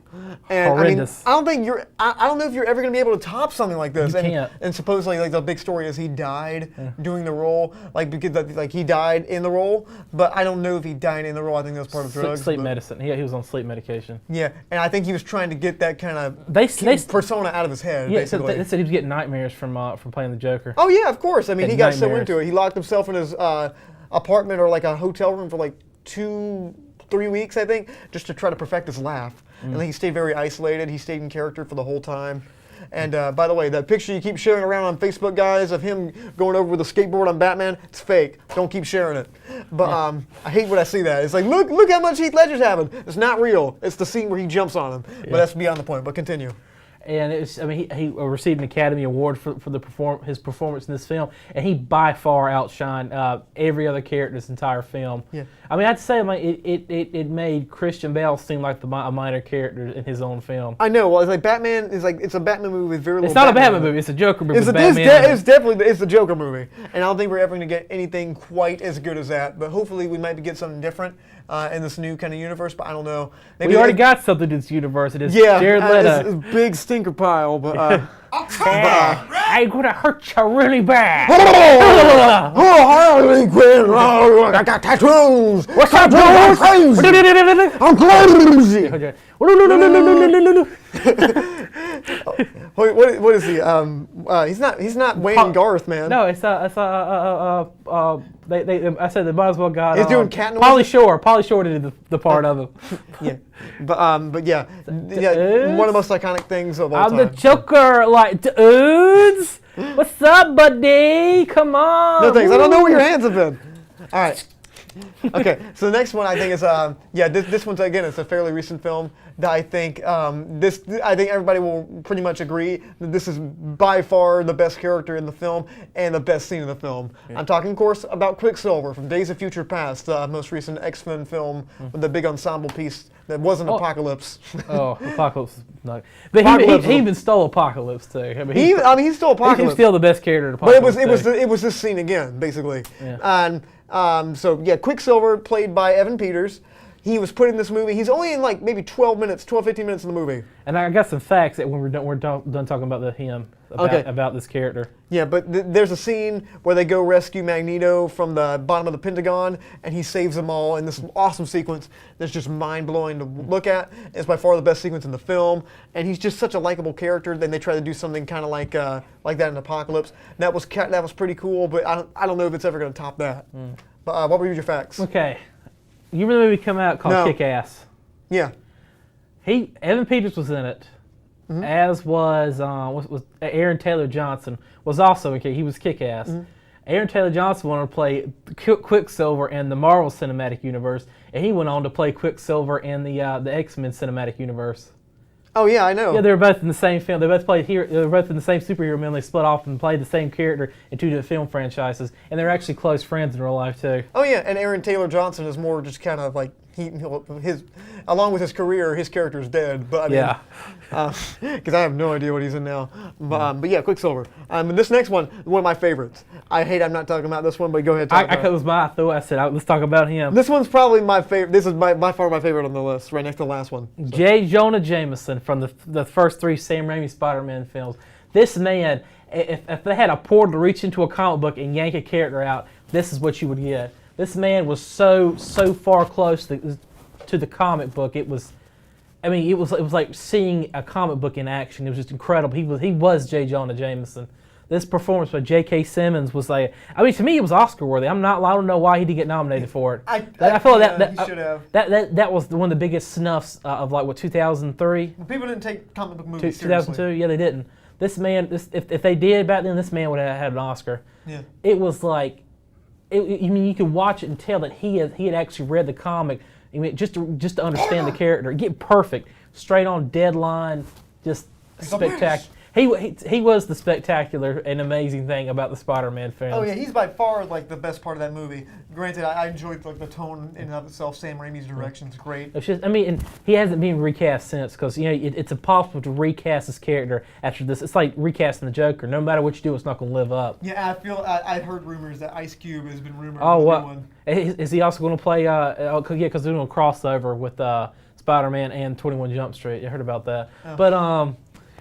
And horrendous. I mean, I don't know if you're ever going to be able to top something like this. You can't. And supposedly, like, the big story is he died doing the role, like, because like he died in the role. But I don't know if he died in the role. I think that was part of drugs. Sleep medicine. He was on sleep medication. Yeah, and I think he was trying to get that kind of persona out of his head. Yeah, basically. so they said he was getting nightmares from playing the Joker. Oh yeah, of course. I mean, he got so into it. He locked himself in his apartment or like a hotel room for like 2-3 weeks, I think, just to try to perfect his laugh. And then he stayed very isolated. He stayed in character for the whole time. And by the way, that picture you keep sharing around on Facebook, guys, of him going over with a skateboard on Batman, it's fake. Don't keep sharing it. But I hate when I see that. It's like, look how much Heath Ledger's having. It's not real. It's the scene where he jumps on him. But that's beyond the point. But continue. And he received an Academy Award for his performance in this film, and he by far outshined every other character in this entire film. Yeah. I mean, I'd say it made Christian Bale seem like a minor character in his own film. I know. Well, it's like Batman is like it's a Batman movie with very little. It's not a Batman movie. It's a Joker movie. It's definitely the Joker movie, and I don't think we're ever going to get anything quite as good as that. But hopefully, we might get something different in this new kind of universe. But I don't know. Maybe we already got something in this universe. It is Jared Leto. It's big stinker pile, but. Oh, come on, I'm gonna hurt you really bad. Harley Quinn! I got tattoos! What's up, dude? I'm crazy! I'm crazy! What is he? He's not Wayne Garth, man. No, it's I said they might as well got. He's doing cat noises. Pauly Shore. Pauly Shore did the part of him. Yeah, but yeah, one of the most iconic things of all time. I'm the Joker, like dudes. What's up, buddy? Come on. No thanks. I don't know where your hands have been. All right. Okay, so the next one I think is this one's again it's a fairly recent film that I think I think everybody will pretty much agree that this is by far the best character in the film and the best scene in the film. Yeah. I'm talking, of course, about Quicksilver from Days of Future Past, the most recent X-Men film with the big ensemble piece that wasn't Apocalypse. Apocalypse, no. But he even stole Apocalypse too. I mean, he stole Apocalypse. He can steal the best character in Apocalypse. But it was this scene again, basically. Yeah. And Quicksilver, played by Evan Peters. He was put in this movie. He's only in like maybe 12, 15 minutes in the movie. And I got some facts that when we're done talking about about this character. Yeah, but there's a scene where they go rescue Magneto from the bottom of the Pentagon, and he saves them all in this awesome sequence that's just mind-blowing to look at. It's by far the best sequence in the film, and he's just such a likable character. Then they try to do something kind of like that in Apocalypse. That was pretty cool, but I don't know if it's ever going to top that. But what were your facts? Okay. You remember the movie come out called Kick-Ass? Yeah. Evan Peters was in it, as was Aaron Taylor Johnson was also in he was Kick-Ass. Aaron Taylor Johnson wanted to play Quicksilver in the Marvel Cinematic Universe, and he went on to play Quicksilver in the X-Men Cinematic Universe. Oh yeah, I know. Yeah, they were both in the same film. They both played here. They were both in the same superhero film. They split off and played the same character in 2 different film franchises, and they're actually close friends in real life too. Oh yeah, and Aaron Taylor Johnson is more just kind of like his, along with his career, his character's dead. But I mean, because I have no idea what he's in now. But yeah, Quicksilver. And this next one of my favorites. I'm not talking about this one, but go ahead. It was my thought. I said, let's talk about him. This one's probably my favorite. This is by far my favorite on the list, right next to the last one. So. J. Jonah Jameson from the first 3 Sam Raimi Spider-Man films. This man, if they had a portal to reach into a comic book and yank a character out, this is what you would get. This man was so far close to the comic book. It was like seeing a comic book in action. It was just incredible. He was J. Jonah Jameson. This performance by J.K. Simmons was like, to me it was Oscar worthy. I don't know why he didn't get nominated for it. I feel like that he should have. That was one of the biggest snuffs of 2003. People didn't take comic book movies seriously. 2002, yeah, they didn't. This man, if they did back then, this man would have had an Oscar. Yeah. It was like, you could watch it and tell that he had actually read the comic. Just to understand the character, get perfect, straight on deadline, just spectacular. He was the spectacular and amazing thing about the Spider-Man films. Oh yeah, he's by far like the best part of that movie. Granted, I enjoyed like the tone in and of itself. Sam Raimi's direction's great. It's just, and he hasn't been recast since because it's impossible to recast his character after this. It's like recasting the Joker. No matter what you do, it's not going to live up. Yeah, I've heard rumors that Ice Cube has been rumored. Oh, what? Is he also going to play? Because they're doing a crossover with Spider-Man and 21 Jump Street. I heard about that. Oh. But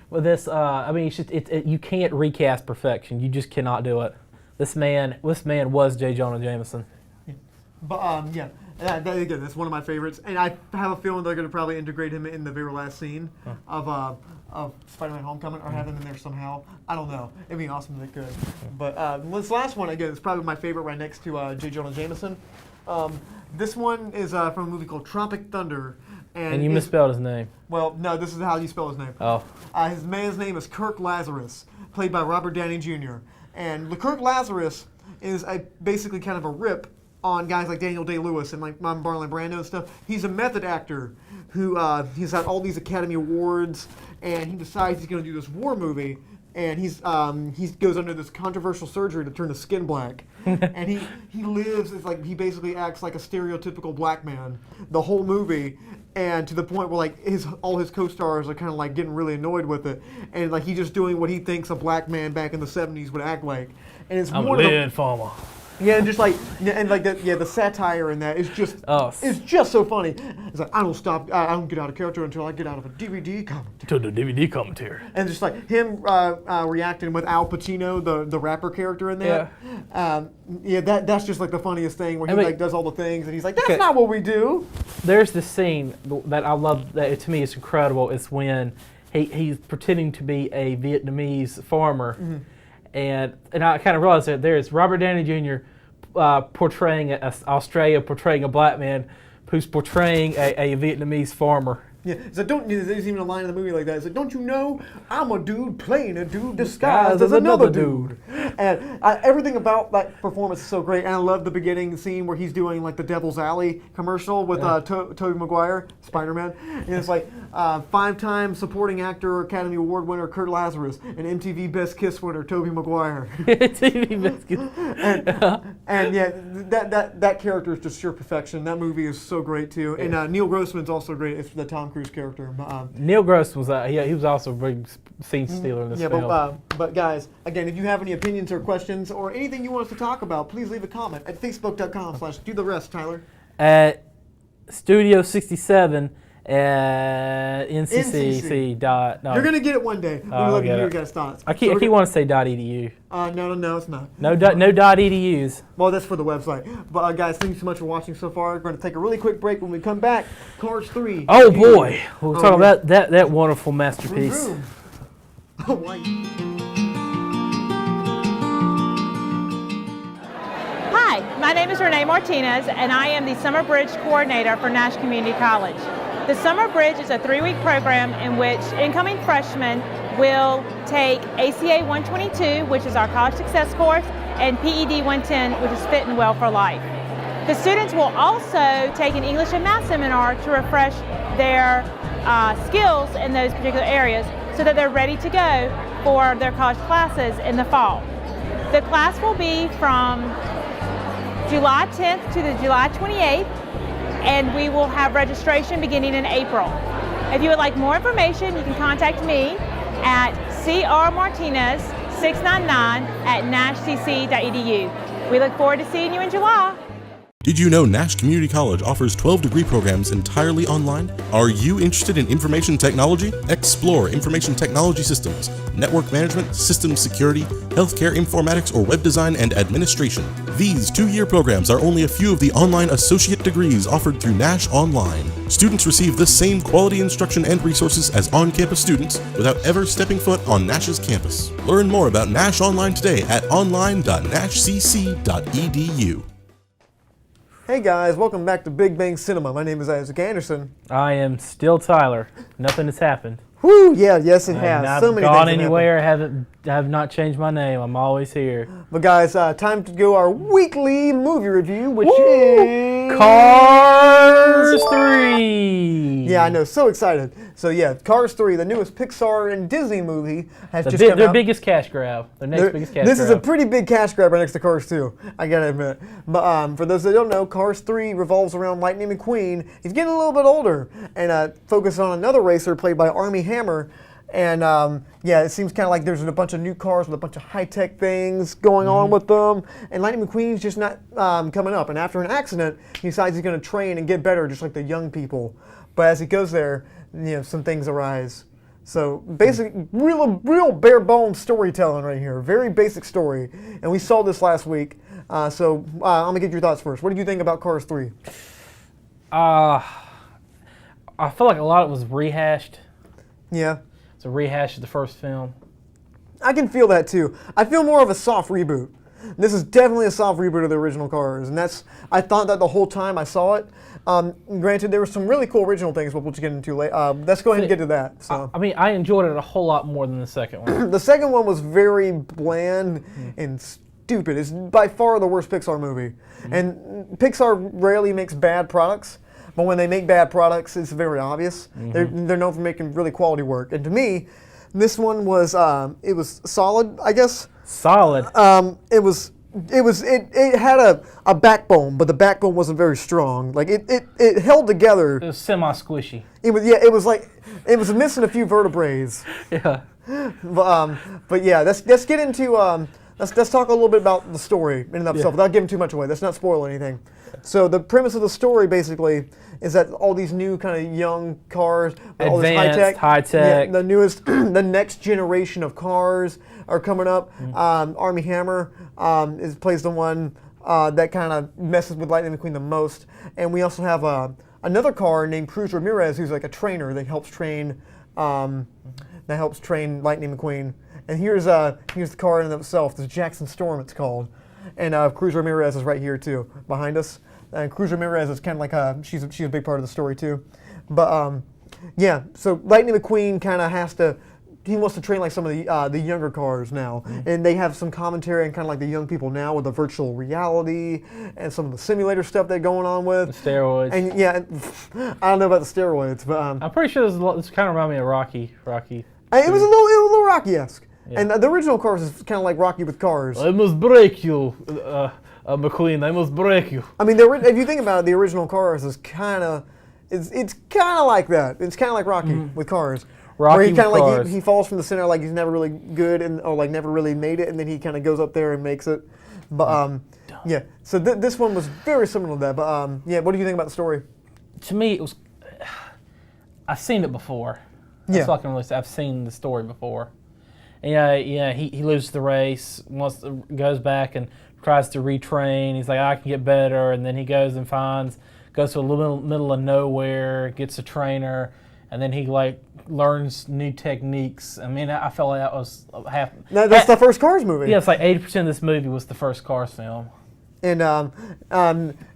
with this, it's just you can't recast perfection. You just cannot do it. This man was J. Jonah Jameson. Yeah. But again, that's one of my favorites, and I have a feeling they're going to probably integrate him in the very last scene of Spider-Man: Homecoming, or have him in there somehow. I don't know. It'd be awesome if they could. But this last one again is probably my favorite, right next to J. Jonah Jameson. This one is from a movie called Tropic Thunder. And you misspelled his name. Well, no, this is how you spell his name. Oh. His man's name is Kirk Lazarus, played by Robert Downey Jr. And Kirk Lazarus is basically kind of a rip on guys like Daniel Day-Lewis and like Marlon Brando and stuff. He's a method actor who he's had all these Academy Awards, and he decides he's going to do this war movie. And he goes under this controversial surgery to turn his skin black, and he lives he basically acts like a stereotypical black man the whole movie, and to the point where all his co-stars are kind of like getting really annoyed with it, and like he's just doing what he thinks a black man back in the 70s would act like, and it's more Lynn Farmer. Yeah, and just the satire in that is just it's just so funny. It's like I don't get out of character until I get out of a DVD commentary. To the DVD commentary. And just like him reacting with Al Pacino, the rapper character in there. Yeah. That's just like the funniest thing where he does all the things and he's like, that's not what we do. There's this scene that I love that to me is incredible. It's when he's pretending to be a Vietnamese farmer. Mm-hmm. And I kind of realized that there's Robert Downey Jr. Portraying Australia, portraying a black man who's portraying a Vietnamese farmer. Yeah, so there's even a line in the movie like that. It's like, don't you know, I'm a dude playing a dude disguised as another dude. And everything about that performance is so great. And I love the beginning scene where he's doing like the Devil's Alley commercial with Tobey Maguire, Spider-Man. And it's like 5-time supporting actor Academy Award winner Kirk Lazarus and MTV Best Kiss winner Tobey Maguire. MTV Best Kiss. and yeah, that character is just sheer perfection. That movie is so great too. And Neil Grossman's also great. It's the Tom Cruise character. Neil Grossman was he was also a big scene stealer in this film. But guys, again, if you have any opinions or questions or anything you want us to talk about, please leave a comment at facebook.com/do-the-rest, Tyler. At Studio 67 at NCC. No. You're gonna get it one day. We love to hear your guys' thoughts. I keep wanting to say .edu. No, it's not. No .edus. Well, that's for the website. But guys, thank you so much for watching so far. We're going to take a really quick break. When we come back, Cars 3. Oh boy, we'll talk about that wonderful masterpiece. Hi, my name is Renee Martinez, and I am the Summer Bridge Coordinator for Nash Community College. The Summer Bridge is a 3-week program in which incoming freshmen will take ACA 122, which is our college success course, and PED 110, which is Fit and Well for Life. The students will also take an English and math seminar to refresh their skills in those particular areas so that they're ready to go for their college classes in the fall. The class will be from July 10th to the July 28th, and we will have registration beginning in April. If you would like more information, you can contact me at crmartinez699@nashcc.edu. We look forward to seeing you in July. Did you know Nash Community College offers 12 degree programs entirely online? Are you interested in information technology? Explore information technology systems, network management, systems security, healthcare informatics, or web design and administration. These 2-year programs are only a few of the online associate degrees offered through Nash Online. Students receive the same quality instruction and resources as on-campus students without ever stepping foot on Nash's campus. Learn more about Nash Online today at online.nashcc.edu. Hey guys, welcome back to Big Bang Cinema. My name is Isaac Anderson. I am still Tyler. Nothing has happened. Woo! Yeah, yes it has. I've So many gone things anywhere. Have not changed my name. I'm always here. But guys, time to go our weekly movie review, which is Cars 3. Yeah, I know. So excited. So yeah, Cars 3, the newest Pixar and Disney movie, has just come out. Their biggest cash grab. Their next biggest cash grab. This is a pretty big cash grab right next to Cars 2, I gotta admit. But for those that don't know, Cars 3 revolves around Lightning McQueen. He's getting a little bit older and focuses on another racer played by Armie Hammer. And yeah, it seems kind of like there's a bunch of new cars with a bunch of high-tech things going on with them. And Lightning McQueen's just not coming up. And after an accident, he decides he's going to train and get better just like the young people. But as he goes there, some things arise. So basically, real bare bones storytelling right here. Very basic story. And we saw this last week. So I'm going to get your thoughts first. What do you think about Cars 3? I feel like a lot of it was rehashed. Yeah. It's a rehash of the first film. I can feel that too. I feel more of a soft reboot. This is definitely a soft reboot of the original Cars, and I thought that the whole time I saw it. Granted, there were some really cool original things, but we'll get into later. Let's go ahead and get to that. So. I mean, I enjoyed it a whole lot more than the second one. The second one was very bland and stupid. It's by far the worst Pixar movie. And Pixar rarely makes bad products. But when they make bad products, it's very obvious. They're known for making really quality work. And to me, this one was it was solid, I guess. Solid. It had a backbone, but the backbone wasn't very strong. Like it held together. It was semi-squishy. It was missing a few vertebrae. Yeah. But yeah, let's get into let's talk a little bit about the story in and of itself without giving too much away. Let's not spoil anything. So the premise of the story basically is that all these new kind of young cars, all this high tech, the newest, the next generation of cars are coming up. Armie Hammer plays the one that kind of messes with Lightning McQueen the most, and we also have another car named Cruz Ramirez, who's like a trainer that helps train Lightning McQueen. And here's the car in and of itself. This Jackson Storm, it's called. And Cruz Ramirez is right here too, behind us. And Cruz Ramirez is kind of like she's a big part of the story too. But yeah, so Lightning McQueen kind of he wants to train like some of the younger cars now, and they have some commentary on kind of like the young people now with the virtual reality and some of the simulator stuff they're going on with. The steroids. And yeah, I don't know about the steroids, but I'm pretty sure this kind of reminded me of Rocky. It was a little Rocky-esque. Yeah. And the original Cars is kind of like Rocky with cars. I must break you, McQueen. I must break you. I mean, if you think about it, the original Cars is kind of, it's kind of like that. It's kind of like Rocky with cars. Rocky where he kind of like cars. he falls from the center like he's never really good or like never really made it, and then he kind of goes up there and makes it. But yeah. So this one was very similar to that. But yeah, what do you think about the story? To me, it was. I've seen it before. That's all I can really say. I've seen the story before. Yeah, he loses the race, goes back and tries to retrain. He's like, I can get better, and then he goes and goes to a little middle of nowhere, gets a trainer, and then he like learns new techniques. I mean, I felt like that was half. That's the first Cars movie. Yeah, it's like 80% of this movie was the first Cars film. And so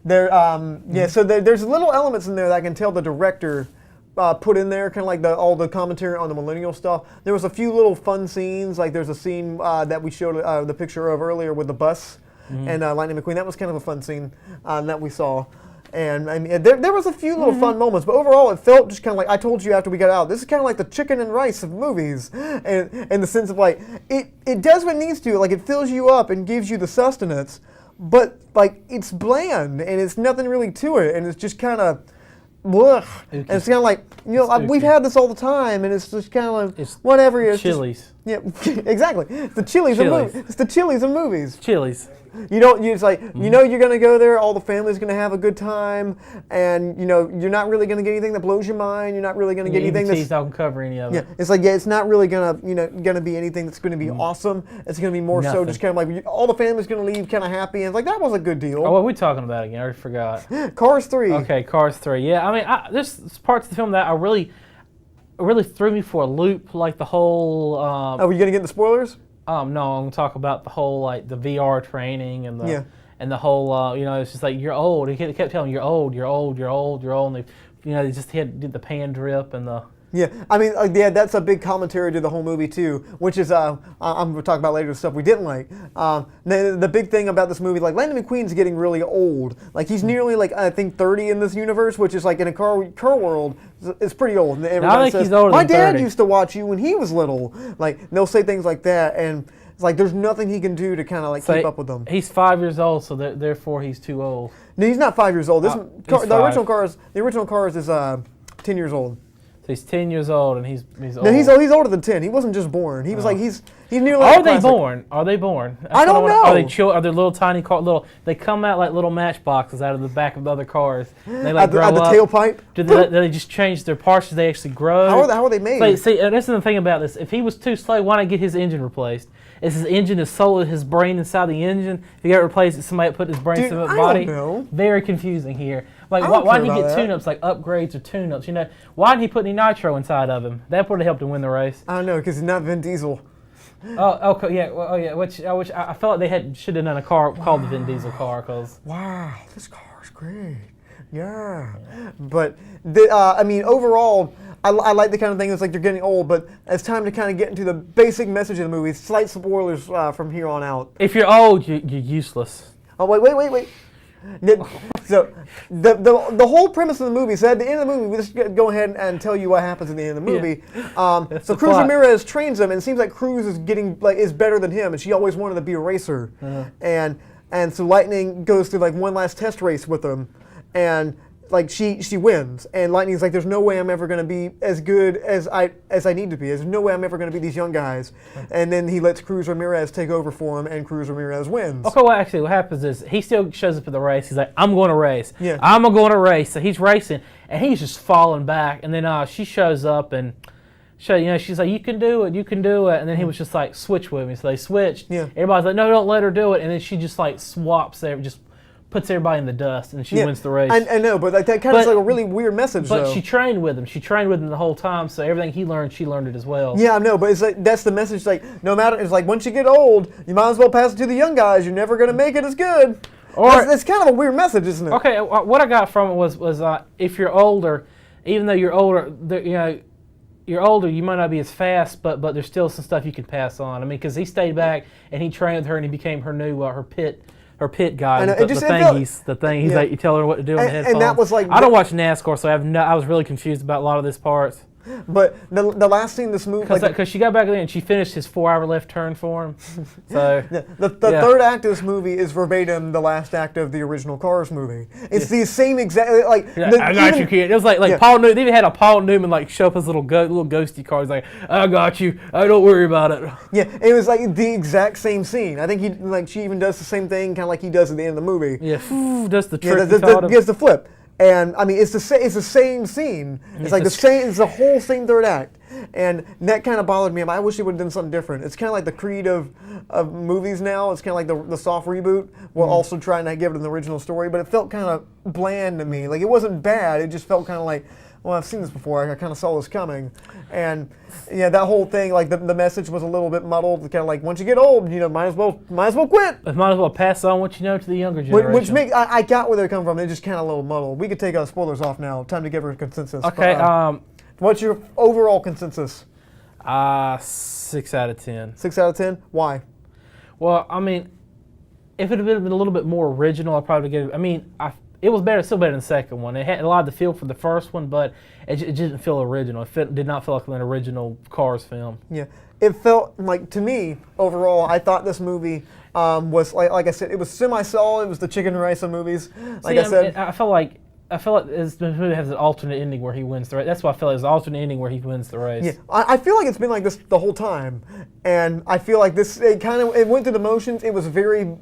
there's little elements in there that I can tell the director put in there, kind of like all the commentary on the millennial stuff. There was a few little fun scenes, like there's a scene that we showed the picture of earlier with the bus and Lightning McQueen. That was kind of a fun scene that we saw. And I mean, there was a few little fun moments, but overall it felt just kind of like, I told you after we got out, this is kind of like the chicken and rice of movies, and in the sense of like, it does what it needs to, like it fills you up and gives you the sustenance, but like it's bland and it's nothing really to it, and it's just kind of, and it's kind of like, we've had this all the time, and it's just kind of like, whatever. It's Chili's. Yeah, exactly. It's the Chili's of movies. It's the Chili's of movies. Chili's. It's like, you're going to go there, all the family's going to have a good time, and, you're not really going to get anything that blows your mind. You're not really going to get anything that's... not going to cover any of it. Yeah, it's like, it's not really going to be anything that's going to be awesome. It's going to be more so just kind of like, all the family's going to leave kind of happy, and it's like, that was a good deal. Oh, what are we talking about again? I already forgot. Cars 3. Okay, Cars 3. Yeah, I mean, there's parts of the film that I really threw me for a loop, like the whole... were you going to get into spoilers? No, I'm going to talk about the whole, like, the VR training and the... And the whole, it's just like, you're old. He kept telling me, you're old, you're old, you're old, you're old. And they just did the pan drip and the... Yeah, I mean, that's a big commentary to the whole movie too, which is I'm going to talk about later the stuff we didn't like. The big thing about this movie, like Lightning McQueen's getting really old. Like he's nearly like I think 30 in this universe, which is like in a car world, it's pretty old. And everybody says, my dad used to watch you when he was little. Like they'll say things like that, and it's like there's nothing he can do to kind of like keep up with them. He's 5 years old, so therefore he's too old. No, he's not 5 years old. The original Cars is 10 years old. So he's 10 years old, and he's old. No, he's older than 10. He wasn't just born. He was like he's nearly. Are they born? Are they born? I don't know. Are they Are they little tiny They come out like little matchboxes out of the back of other cars. And they like grow at the up. Tailpipe. Do they just change their parts? Do they actually grow? How are they made? See, that's the thing about this. If he was too slow, why not get his engine replaced? Is his engine his soul, his brain inside the engine? If you got replaced, somebody put his brain in the body. I don't know. Very confusing here. Like, why didn't he get tune-ups, like upgrades or tune-ups? Why didn't he put any nitro inside of him? That would have helped him win the race. I don't know, because he's not Vin Diesel. Oh, okay, yeah, Which I felt like they should have done a car called the Vin Diesel car, cause. Wow, this car's great. Yeah, but I mean, overall, I like the kind of thing that's like you're getting old, but it's time to kind of get into the basic message of the movie. Slight spoilers from here on out. If you're old, you're useless. Oh wait. So the whole premise of the movie. So at the end of the movie, we just go ahead and tell you what happens at the end of the movie. Yeah. So Cruz Ramirez trains him, and it seems like Cruz is is better than him, and she always wanted to be a racer. And so Lightning goes through like one last test race with him, and like she wins, and Lightning's like, there's no way I'm ever going to be as good as I need to be. There's no way I'm ever going to be these young guys. And then he lets Cruz Ramirez take over for him, and Cruz Ramirez wins. Okay, well actually what happens is he still shows up at the race. He's like, I'm going to race. Yeah. I'm going to race. So he's racing, and he's just falling back. And then she shows up and she's like, you can do it. And then he was just like, switch with me. So they switched. Yeah. Everybody's like, no, don't let her do it. And then she just like swaps there, just puts everybody in the dust, and she wins the race. I know, but that kind of is like a really weird message, But though. she trained with him. She trained with him the whole time, so everything he learned, she learned it as well. Yeah, I know, but it's like that's the message. Like, no matter, it's like once you get old, you might as well pass it to the young guys. You're never going to make it as good. Or it's kind of a weird message, isn't it? Okay, what I got from it was if you're older, even though you're older, you're older, you might not be as fast, but there's still some stuff you can pass on. I mean, because he stayed back and he trained with her, and he became her new her pit guy. The thing. He's like, you tell her what to do on the headphones. And that was like, I don't watch NASCAR, so I was really confused about a lot of this parts. But the last scene in this movie, because she got back there and she finished his 4-hour left turn for him. So the third act of this movie is verbatim the last act of the original Cars movie. It's the same exact I got you, kid. It was like Paul Newman. They even had a Paul Newman like show up his little ghosty car. He's like, I got you. Don't worry about it. Yeah, it was like the exact same scene. I think she even does the same thing, kind of like he does at the end of the movie. Yeah, does the trick. Gives the flip. And I mean, it's the same scene. It's like the same. It's the whole same third act, and that kind of bothered me. I wish he would have done something different. It's kind of like the Creed of movies now. It's kind of like the soft reboot, while also trying to give it an original story. But it felt kind of bland to me. Like it wasn't bad. It just felt kind of like, well, I've seen this before. I kind of saw this coming, and that whole thing, like the message was a little bit muddled. Kind of like once you get old, might as well quit. Might as well pass on what you know to the younger generation. Which makes I got where they're coming from. They're just kind of a little muddled. We could take spoilers off now. Time to give her a consensus. Okay. What's your overall consensus? 6 out of 10. 6 out of 10. Why? Well, I mean, if it had been a little bit more original, I'd probably give it. I mean, it was better, still better than the second one. It had a lot of the feel for the first one, but it didn't feel original. Did not feel like an original Cars film. Yeah, it felt like, to me, overall, I thought this movie was, like I said, it was semi-solid. It was the chicken and rice of movies. Like I said, I felt like this movie has an alternate ending where he wins the race. That's why I felt like it was an alternate ending where he wins the race. Yeah, I feel like it's been like this the whole time, and I feel like it went through the motions. It was very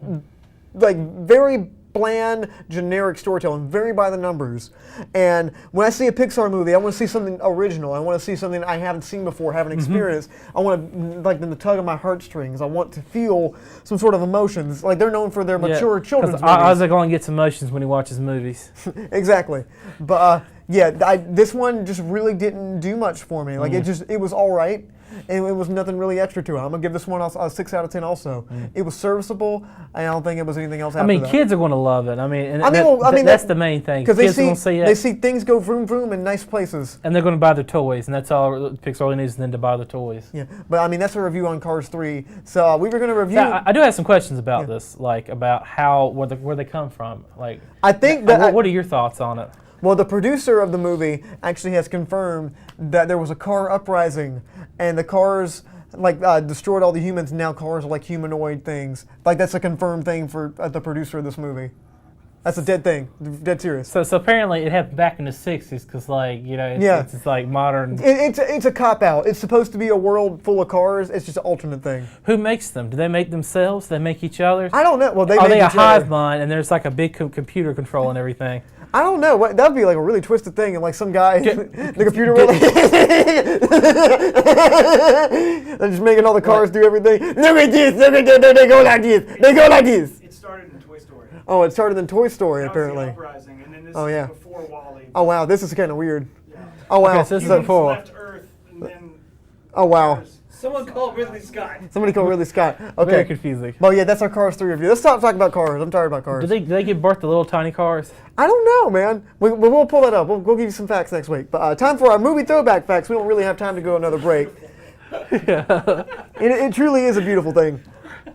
bland, generic storytelling, very by the numbers. And when I see a Pixar movie, I want to see something original. I want to see something I haven't seen before, haven't experienced. I want to, like, them to tug on my heartstrings. I want to feel some sort of emotions. Like, they're known for their mature children's movies. Isaac only gets emotions when he watches movies. Exactly. But this one just really didn't do much for me. Like, it was all right. And it was nothing really extra to it. I'm going to give this one a 6 out of 10 also. It was serviceable, and I don't think it was anything else after that. Kids are going to love it. That's the main thing. Because they see things go vroom vroom in nice places. And they're going to buy their toys, and that's all Pixar really needs them to buy their toys. Yeah, but that's a review on Cars 3. So we were going to review... I do have some questions about this, like about where they come from. Like, I think that... What are your thoughts on it? Well, the producer of the movie actually has confirmed that there was a car uprising, and the cars destroyed all the humans. And now cars are like humanoid things. Like, that's a confirmed thing for the producer of this movie. That's a dead thing, dead serious. So apparently it happened back in the 60s, because it's like modern. It's a cop out. It's supposed to be a world full of cars. It's just an alternate thing. Who makes them? Do they make themselves? Do they make each other? I don't know. Well, are they a hive mind, and there's like a big computer controlling everything? I don't know. That'd be like a really twisted thing, and like some guy in the computer world, they're just making all the cars do everything. Look at this! Look at this! They go like this! They go like this! It started in Toy Story. Oh, it started in Toy Story, that apparently. Was the uprising, and then this is before WALL-E. Oh wow, this is kind of weird. Yeah. Oh wow, okay, so this is before. Left Earth, and then oh wow. Someone called Ridley Scott. Somebody called Ridley Scott. Okay. Very confusing. Well, yeah, that's our Cars 3 review. Let's stop talking about cars. I'm tired about cars. Do they give birth to little tiny cars? I don't know, man. We'll pull that up. We'll give you some facts next week. But time for our movie throwback facts. We don't really have time to go another break. It truly is a beautiful thing.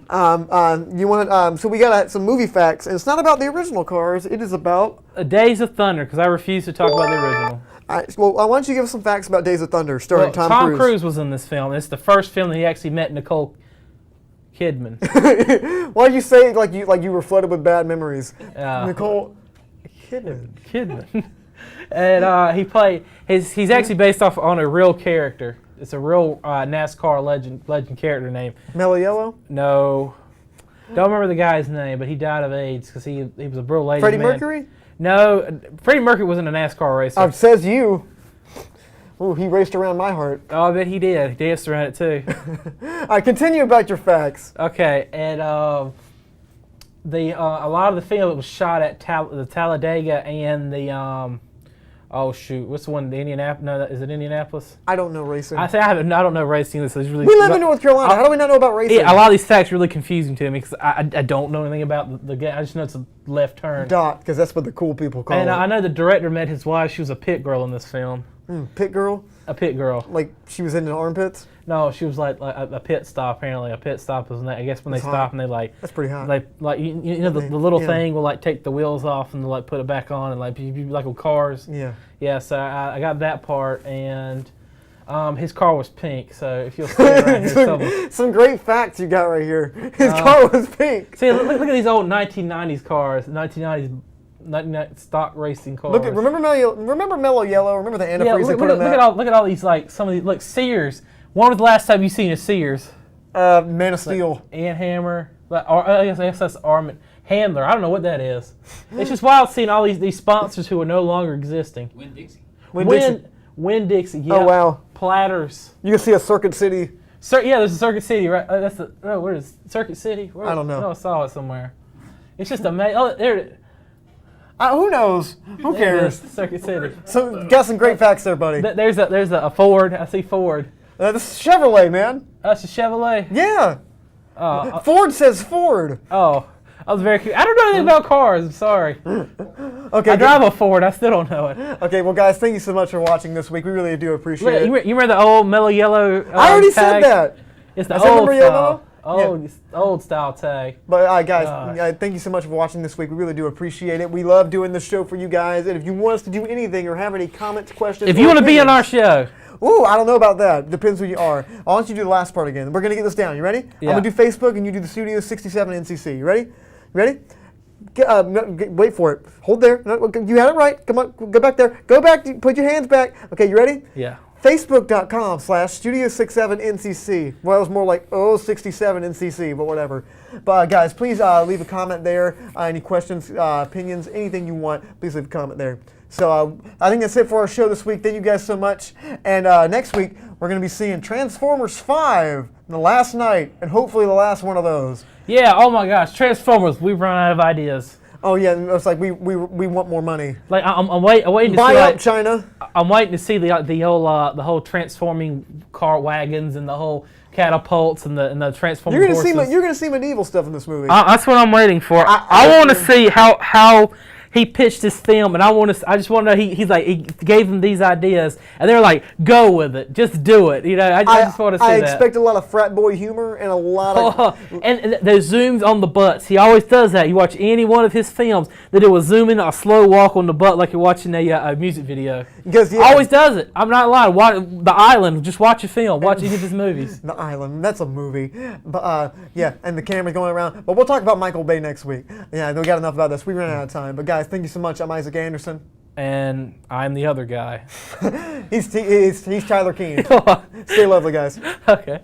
So we got some movie facts, and it's not about the original Cars. It is about Days of Thunder, because I refuse to talk about the original. Well, why don't you give us some facts about Days of Thunder, starring Tom Cruise? Tom Cruise was in this film. It's the first film that he actually met Nicole Kidman. Why did you say it like you were flooded with bad memories? Nicole Kidman. And he played. He's actually based off on a real character. It's a real NASCAR legend character name. Mellow Yellow? No. Don't remember the guy's name, but he died of AIDS because he was a real ladies' Freddie man. Mercury? No, Freddie Mercury wasn't a NASCAR racer. Says you. Ooh, he raced around my heart. Oh, I bet he did. He danced around it too. All right, continue about your facts. Okay, and a lot of the film was shot at the Talladega and the what's the one? The Indianapolis? No, is it Indianapolis? I don't know racing. I don't know racing. So it's really. We live in North Carolina. How do we not know about racing? Yeah, a lot of these facts are really confusing to me because I don't know anything about the game. I just know it's a left turn. Because that's what the cool people call it. And I know the director met his wife. She was a pit girl in this film. Pit girl? A pit girl. Like she was in the armpits? No, she was like a pit stop. Apparently, a pit stop is I guess when they stop and they That's pretty hot. You know the little thing will like take the wheels off and like put it back on and like with cars. Yeah. Yeah. So I got that part and. His car was pink, so if you'll see it right here. Some great facts you got right here. His car was pink. See, look at these old 1990s cars, 1990s stock racing cars. Remember Mellow Yellow? Remember the antifreeze they put in that? Look at all these, like, some of these, look, Sears. When was the last time you seen a Sears? Man of Steel. Ant Hammer. I guess that's Armand Handler. I don't know what that is. It's just wild seeing all these sponsors who are no longer existing. Winn-Dixie. Yeah. Oh, wow. Platters. You can see a Circuit City. Yeah, there's a Circuit City, right? Where is Circuit City? I don't know. No, I saw it somewhere. It's just amazing. Oh, there it is. Who knows? Who cares? Circuit City. So, got some great facts there, buddy. There's a Ford. I see Ford. This is Chevrolet, man. That's a Chevrolet? Yeah. Ford says Ford. Oh. I was very curious. I don't know anything about cars. I'm sorry. Okay. I drive a Ford. I still don't know it. Okay, well, guys, thank you so much for watching this week. We really do appreciate it. You remember the old Mellow Yellow I already said that. It's the old style. Old style tag. But guys, thank you so much for watching this week. We really do appreciate it. We love doing this show for you guys. And if you want us to do anything or have any comments, questions, if you want to be on our show. Ooh, I don't know about that. Depends who you are. I want you to do the last part again. We're going to get this down. You ready? Yeah. I'm going to do Facebook and you do the Studio 67 NCC. You ready? You ready? Wait for it. Hold there. No, you had it right. Come on. Go back there. Go back. Put your hands back. Okay, you ready? Yeah. Facebook.com/Studio67NCC. Well, it was more like 67NCC, but whatever. But guys, please leave a comment there. Any questions, opinions, anything you want, please leave a comment there. So I think that's it for our show this week. Thank you guys so much. And next week, we're going to be seeing Transformers 5, the last night, and hopefully the last one of those. Yeah, oh my gosh, Transformers, we've run out of ideas. Oh yeah, it's like we want more money. Like I'm waiting to buy see up China. I'm waiting to see the whole transforming car wagons and the whole catapults and the transforming horses. You're gonna see medieval stuff in this movie. That's what I'm waiting for. I want to see how he pitched his film, and I just want to know he gave them these ideas, and they're like, go with it, just do it. You know, I just want to see that. I expect a lot of frat boy humor and a lot of and the zooms on the butts. He always does that. You watch any one of his films, they do a zoom in, a slow walk on the butt, like you're watching a music video. Always does it. I'm not lying. The Island. Just watch a film. Watch any of his movies. The Island. That's a movie. But yeah, and the camera's going around. But we'll talk about Michael Bay next week. Yeah, we got enough about this. We ran out of time. But guys, thank you so much. I'm Isaac Anderson. And I'm the other guy. he's Tyler Keene. Stay lovely, guys. Okay.